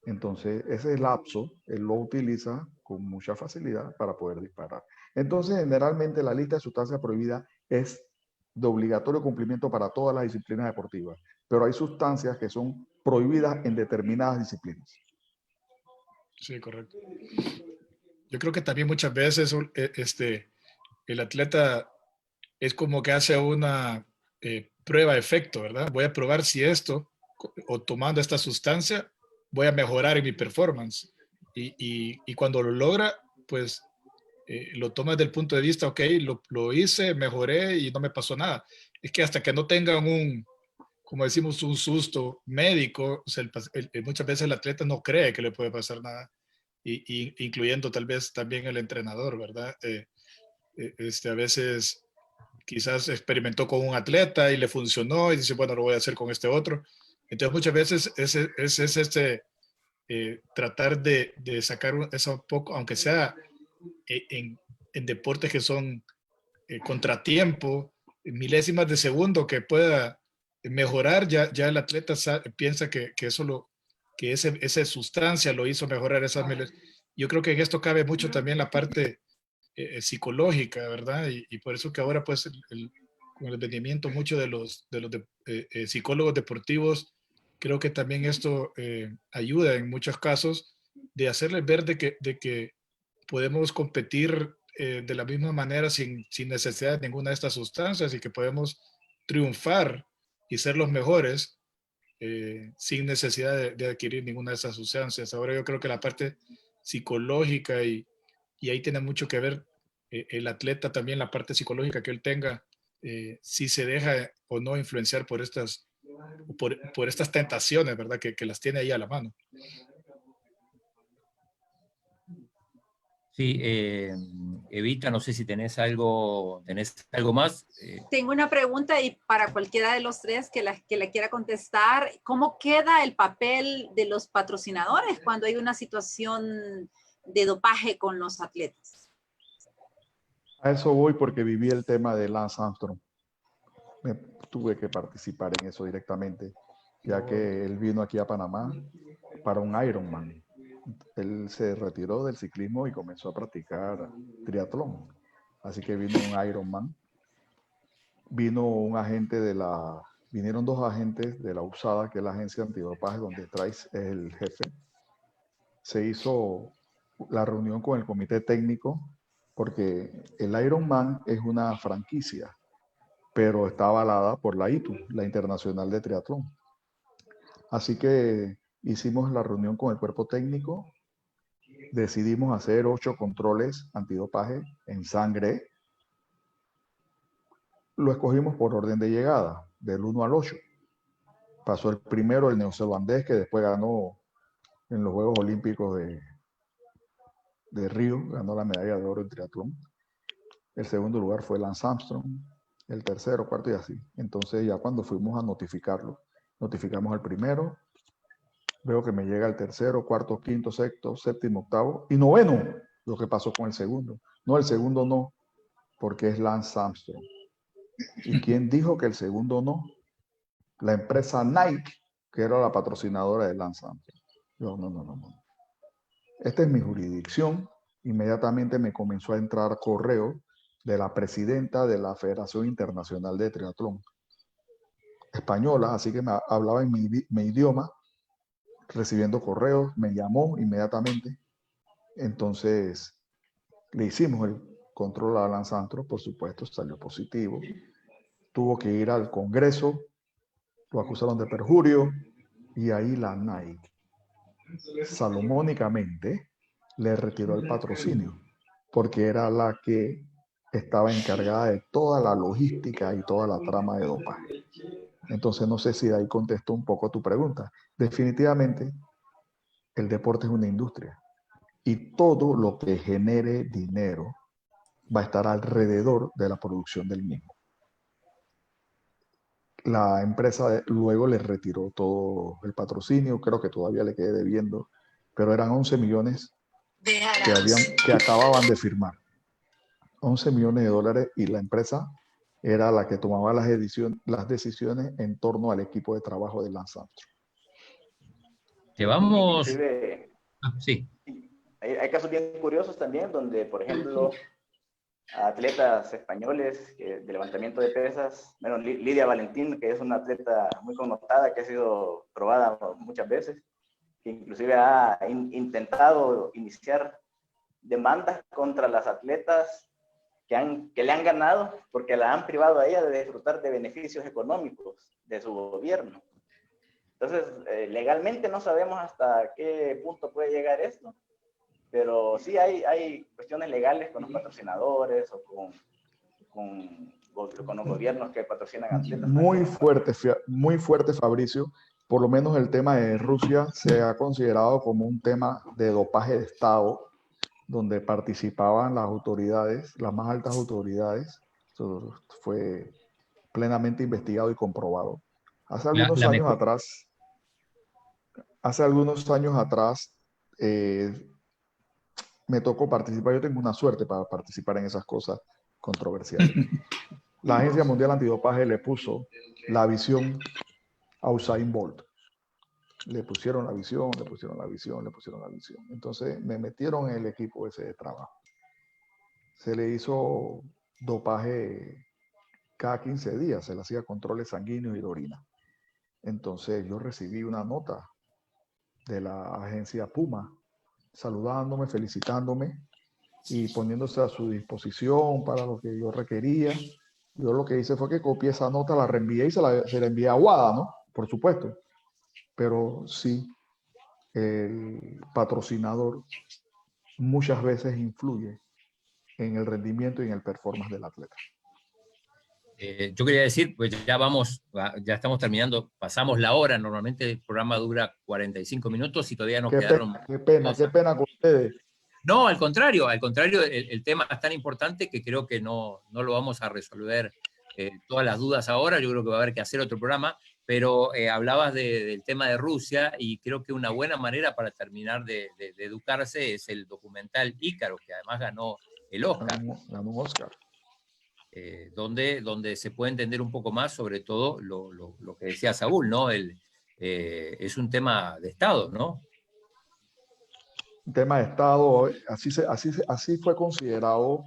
Entonces, ese lapso él lo utiliza con mucha facilidad para poder disparar. Entonces, generalmente la lista de sustancias prohibidas es de obligatorio cumplimiento para todas las disciplinas deportivas, pero hay sustancias que son prohibidas en determinadas disciplinas. Sí, correcto. Yo creo que también muchas veces el atleta es como que hace una prueba de efecto, ¿verdad? Voy a probar si esto, o tomando esta sustancia, voy a mejorar en mi performance. Y cuando lo logra, pues lo toma desde el punto de vista, ok, lo hice, mejoré y no me pasó nada. Es que hasta que no tengan como decimos, un susto médico, o sea, muchas veces el atleta no cree que le puede pasar nada, incluyendo tal vez también el entrenador, ¿verdad? A veces quizás experimentó con un atleta y le funcionó y dice, bueno, lo voy a hacer con este otro. Entonces muchas veces tratar de sacar eso poco, aunque sea en deportes que son contratiempo, milésimas de segundo que pueda mejorar, ya el atleta piensa que esa sustancia lo hizo mejorar esas milésimas. Yo creo que en esto cabe mucho también la parte psicológica, ¿verdad? Y por eso que ahora, pues, con el venimiento mucho de los psicólogos deportivos, creo que también esto ayuda en muchos casos de hacerles ver de que podemos competir de la misma manera sin necesidad de ninguna de estas sustancias y que podemos triunfar y ser los mejores sin necesidad de adquirir ninguna de esas sustancias. Ahora yo creo que la parte psicológica y ahí tiene mucho que ver el atleta también, la parte psicológica que él tenga, si se deja o no influenciar por estas tentaciones, ¿verdad? Que las tiene ahí a la mano. Sí, Evita, no sé si tenés algo más. Tengo una pregunta y para cualquiera de los tres que la quiera contestar, ¿cómo queda el papel de los patrocinadores cuando hay una situación de dopaje con los atletas? A eso voy porque viví el tema de Lance Armstrong. Tuve que participar en eso directamente, ya que él vino aquí a Panamá para un Ironman. Él se retiró del ciclismo y comenzó a practicar triatlón. Así que vino un Ironman. Vinieron dos agentes de la USADA, que es la agencia antidopaje, donde Trice es el jefe. Se hizo la reunión con el comité técnico, porque el Ironman es una franquicia, pero está avalada por la ITU, la Internacional de Triatlón. Así que hicimos la reunión con el cuerpo técnico, decidimos hacer 8 controles antidopaje en sangre. Lo escogimos por orden de llegada, del 1 al 8. Pasó el primero, el neozelandés, que después ganó en los Juegos Olímpicos de Río, ganó la medalla de oro en triatlón. El segundo lugar fue Lance Armstrong, el tercero, cuarto y así. Entonces ya cuando fuimos a notificarlo, notificamos al primero, veo que me llega el tercero, cuarto, quinto, sexto, séptimo, octavo y noveno, lo que pasó con el segundo. No, el segundo no, porque es Lance Armstrong. ¿Y quién dijo que el segundo no? La empresa Nike, que era la patrocinadora de Lance Armstrong. Yo, no. Esta es mi jurisdicción. Inmediatamente me comenzó a entrar correo de la presidenta de la Federación Internacional de Triatlón, española, así que me hablaba en mi idioma, recibiendo correos, me llamó inmediatamente. Entonces le hicimos el control a Lance Armstrong, por supuesto, salió positivo. Tuvo que ir al Congreso, lo acusaron de perjurio y ahí la Nike salomónicamente le retiró el patrocinio porque era la que estaba encargada de toda la logística y toda la trama de dopaje. Entonces no sé si de ahí contestó un poco tu pregunta. Definitivamente el deporte es una industria y todo lo que genere dinero va a estar alrededor de la producción del mismo. La empresa luego le retiró todo el patrocinio, creo que todavía le quedé debiendo, pero eran 11 millones que acababan de firmar. 11 millones de dólares y la empresa era la que tomaba las decisiones en torno al equipo de trabajo de Lance Armstrong. Te vamos... Sí. Sí. Hay casos bien curiosos también donde, por ejemplo, a atletas españoles de levantamiento de pesas. Bueno, Lidia Valentín, que es una atleta muy connotada, que ha sido probada muchas veces, que inclusive ha intentado iniciar demandas contra las atletas que le han ganado porque la han privado a ella de disfrutar de beneficios económicos de su gobierno. Entonces, legalmente no sabemos hasta qué punto puede llegar esto, pero sí hay cuestiones legales con los patrocinadores o con los gobiernos que patrocinan atletas. Muy fuerte, Fabricio. Por lo menos el tema de Rusia se ha considerado como un tema de dopaje de Estado, donde participaban las autoridades, las más altas autoridades. Eso fue plenamente investigado y comprobado. Hace algunos años atrás, me tocó participar. Yo tengo una suerte para participar en esas cosas controversiales. La Agencia Mundial Antidopaje le puso la visión a Usain Bolt. Le pusieron la visión. Entonces me metieron en el equipo ese de trabajo. Se le hizo dopaje cada 15 días, se le hacía controles sanguíneos y de orina. Entonces yo recibí una nota de la agencia Puma, saludándome, felicitándome y poniéndose a su disposición para lo que yo requería. Yo lo que hice fue que copié esa nota, la reenvié y se la envié a WADA, ¿no? Por supuesto. Pero sí, el patrocinador muchas veces influye en el rendimiento y en el performance del atleta. Yo quería decir, pues ya estamos terminando, pasamos la hora, normalmente el programa dura 45 minutos y todavía nos quedaron... Qué pena con ustedes. No, al contrario, el tema es tan importante que creo que no lo vamos a resolver todas las dudas ahora. Yo creo que va a haber que hacer otro programa, pero hablabas del tema de Rusia y creo que una buena manera para terminar de educarse es el documental Ícaro, que además ganó el Oscar. Ganó un Oscar. Donde se puede entender un poco más sobre todo lo que decía Saúl, ¿no? Es un tema de Estado, ¿no? Un tema de Estado, así fue considerado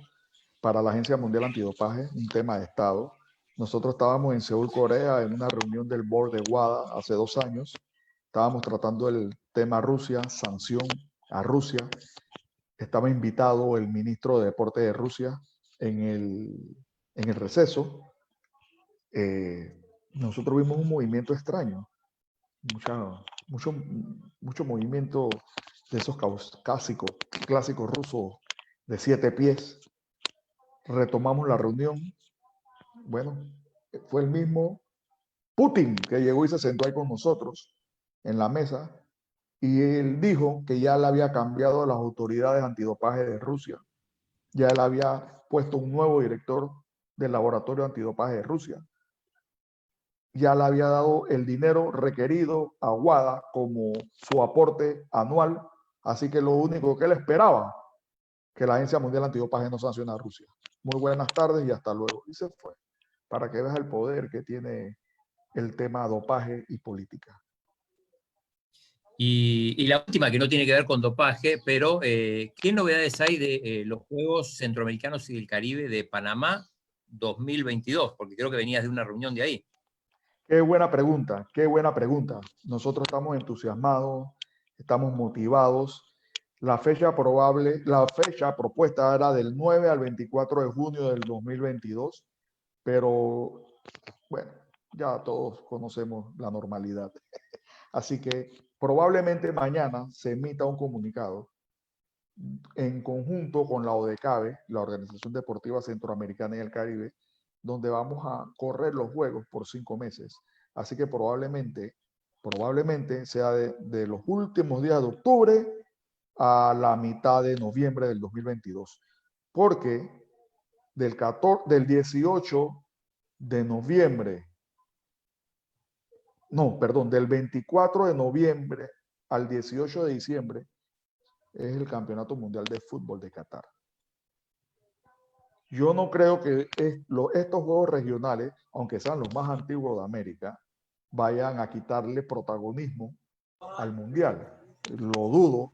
para la Agencia Mundial Antidopaje, un tema de Estado. Nosotros estábamos en Seúl, Corea, en una reunión del board de WADA hace 2 años. Estábamos tratando el tema Rusia, sanción a Rusia. Estaba invitado el ministro de Deporte de Rusia en el receso. Nosotros vimos un movimiento extraño, mucho movimiento de esos clásicos rusos de 7 pies. Retomamos la reunión. Bueno, fue el mismo Putin que llegó y se sentó ahí con nosotros en la mesa y él dijo que ya le había cambiado a las autoridades antidopaje de Rusia. Ya él había puesto un nuevo director del laboratorio antidopaje de Rusia. Ya le había dado el dinero requerido a WADA como su aporte anual. Así que lo único que él esperaba, que la Agencia Mundial Antidopaje no sancione a Rusia. Muy buenas tardes y hasta luego. Y se fue. Para que veas el poder que tiene el tema dopaje y política. Y la última, que no tiene que ver con dopaje, pero ¿qué novedades hay de los Juegos Centroamericanos y del Caribe de Panamá 2022? Porque creo que venías de una reunión de ahí. Qué buena pregunta, qué buena pregunta. Nosotros estamos entusiasmados, estamos motivados. La fecha propuesta era del 9 al 24 de junio del 2022, pero bueno, ya todos conocemos la normalidad. Así que probablemente mañana se emita un comunicado en conjunto con la ODECABE, la Organización Deportiva Centroamericana y el Caribe, donde vamos a correr los juegos por 5 meses. Así que probablemente sea de los últimos días de octubre a la mitad de noviembre del 2022. Porque del 18 de noviembre, del 24 de noviembre al 18 de diciembre es el Campeonato Mundial de Fútbol de Qatar. Yo no creo que estos juegos regionales, aunque sean los más antiguos de América, vayan a quitarle protagonismo al Mundial. Lo dudo,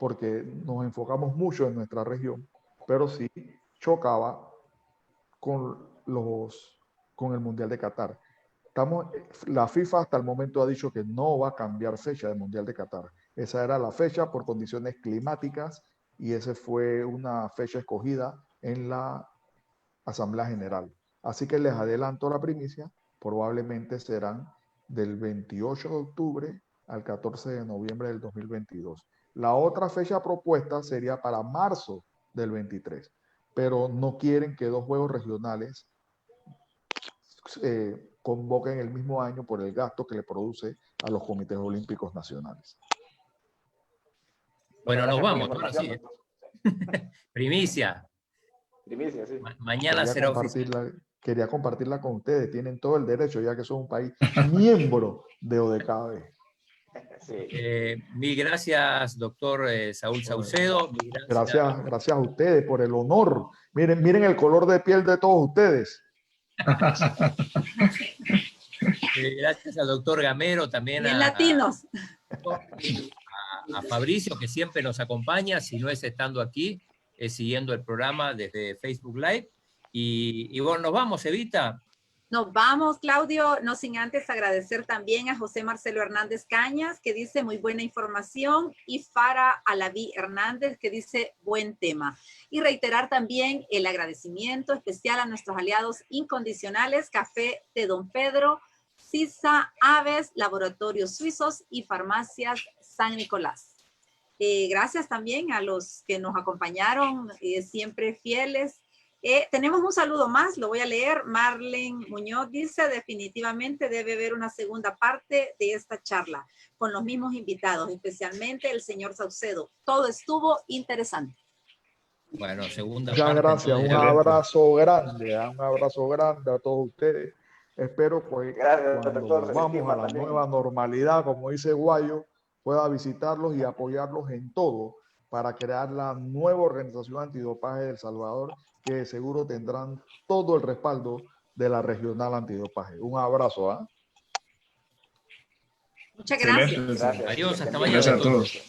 porque nos enfocamos mucho en nuestra región, pero sí chocaba con el Mundial de Qatar. La FIFA hasta el momento ha dicho que no va a cambiar fecha del Mundial de Qatar. Esa era la fecha por condiciones climáticas y esa fue una fecha escogida en la Asamblea General. Así que les adelanto la primicia, probablemente serán del 28 de octubre al 14 de noviembre del 2022. La otra fecha propuesta sería para marzo del 23, pero no quieren que dos juegos regionales convoquen el mismo año por el gasto que le produce a los comités olímpicos nacionales. Bueno, nos vamos, ahora sí. Primicia. Primicia, sí. Mañana será oficial. Quería compartirla con ustedes. Tienen todo el derecho, ya que son un país miembro de ODKB. Sí. Mil gracias, doctor Saúl Saucedo. Gracias a ustedes por el honor. Miren el color de piel de todos ustedes. Gracias al doctor Gamero, también Bien latinos. A Fabricio, que siempre nos acompaña, si no es estando aquí, es siguiendo el programa desde Facebook Live. Y bueno, nos vamos, Evita. Nos vamos, Claudio, no sin antes agradecer también a José Marcelo Hernández Cañas, que dice muy buena información, y Fara Alaví Hernández, que dice buen tema. Y reiterar también el agradecimiento especial a nuestros aliados incondicionales, Café de Don Pedro, CISA, Aves, Laboratorios Suizos y Farmacias San Nicolás. Gracias también a los que nos acompañaron, siempre fieles. Tenemos un saludo más, lo voy a leer. Marlene Muñoz dice, definitivamente debe haber una segunda parte de esta charla con los mismos invitados, especialmente el señor Saucedo. Todo estuvo interesante. Bueno, segunda parte. Muchas gracias, un abrazo grande a todos ustedes. Espero que cuando vamos a la nueva normalidad, como dice Guayo, pueda visitarlos y apoyarlos en todo para crear la nueva organización antidopaje de El Salvador, que seguro tendrán todo el respaldo de la regional antidopaje. Un abrazo. Muchas gracias. Gracias. Adiós, hasta mañana. Gracias a todos.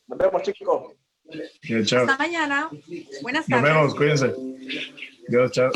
Nos vemos, chicos. Chao. Hasta mañana. Buenas tardes. Nos vemos, cuídense. Dios, chao.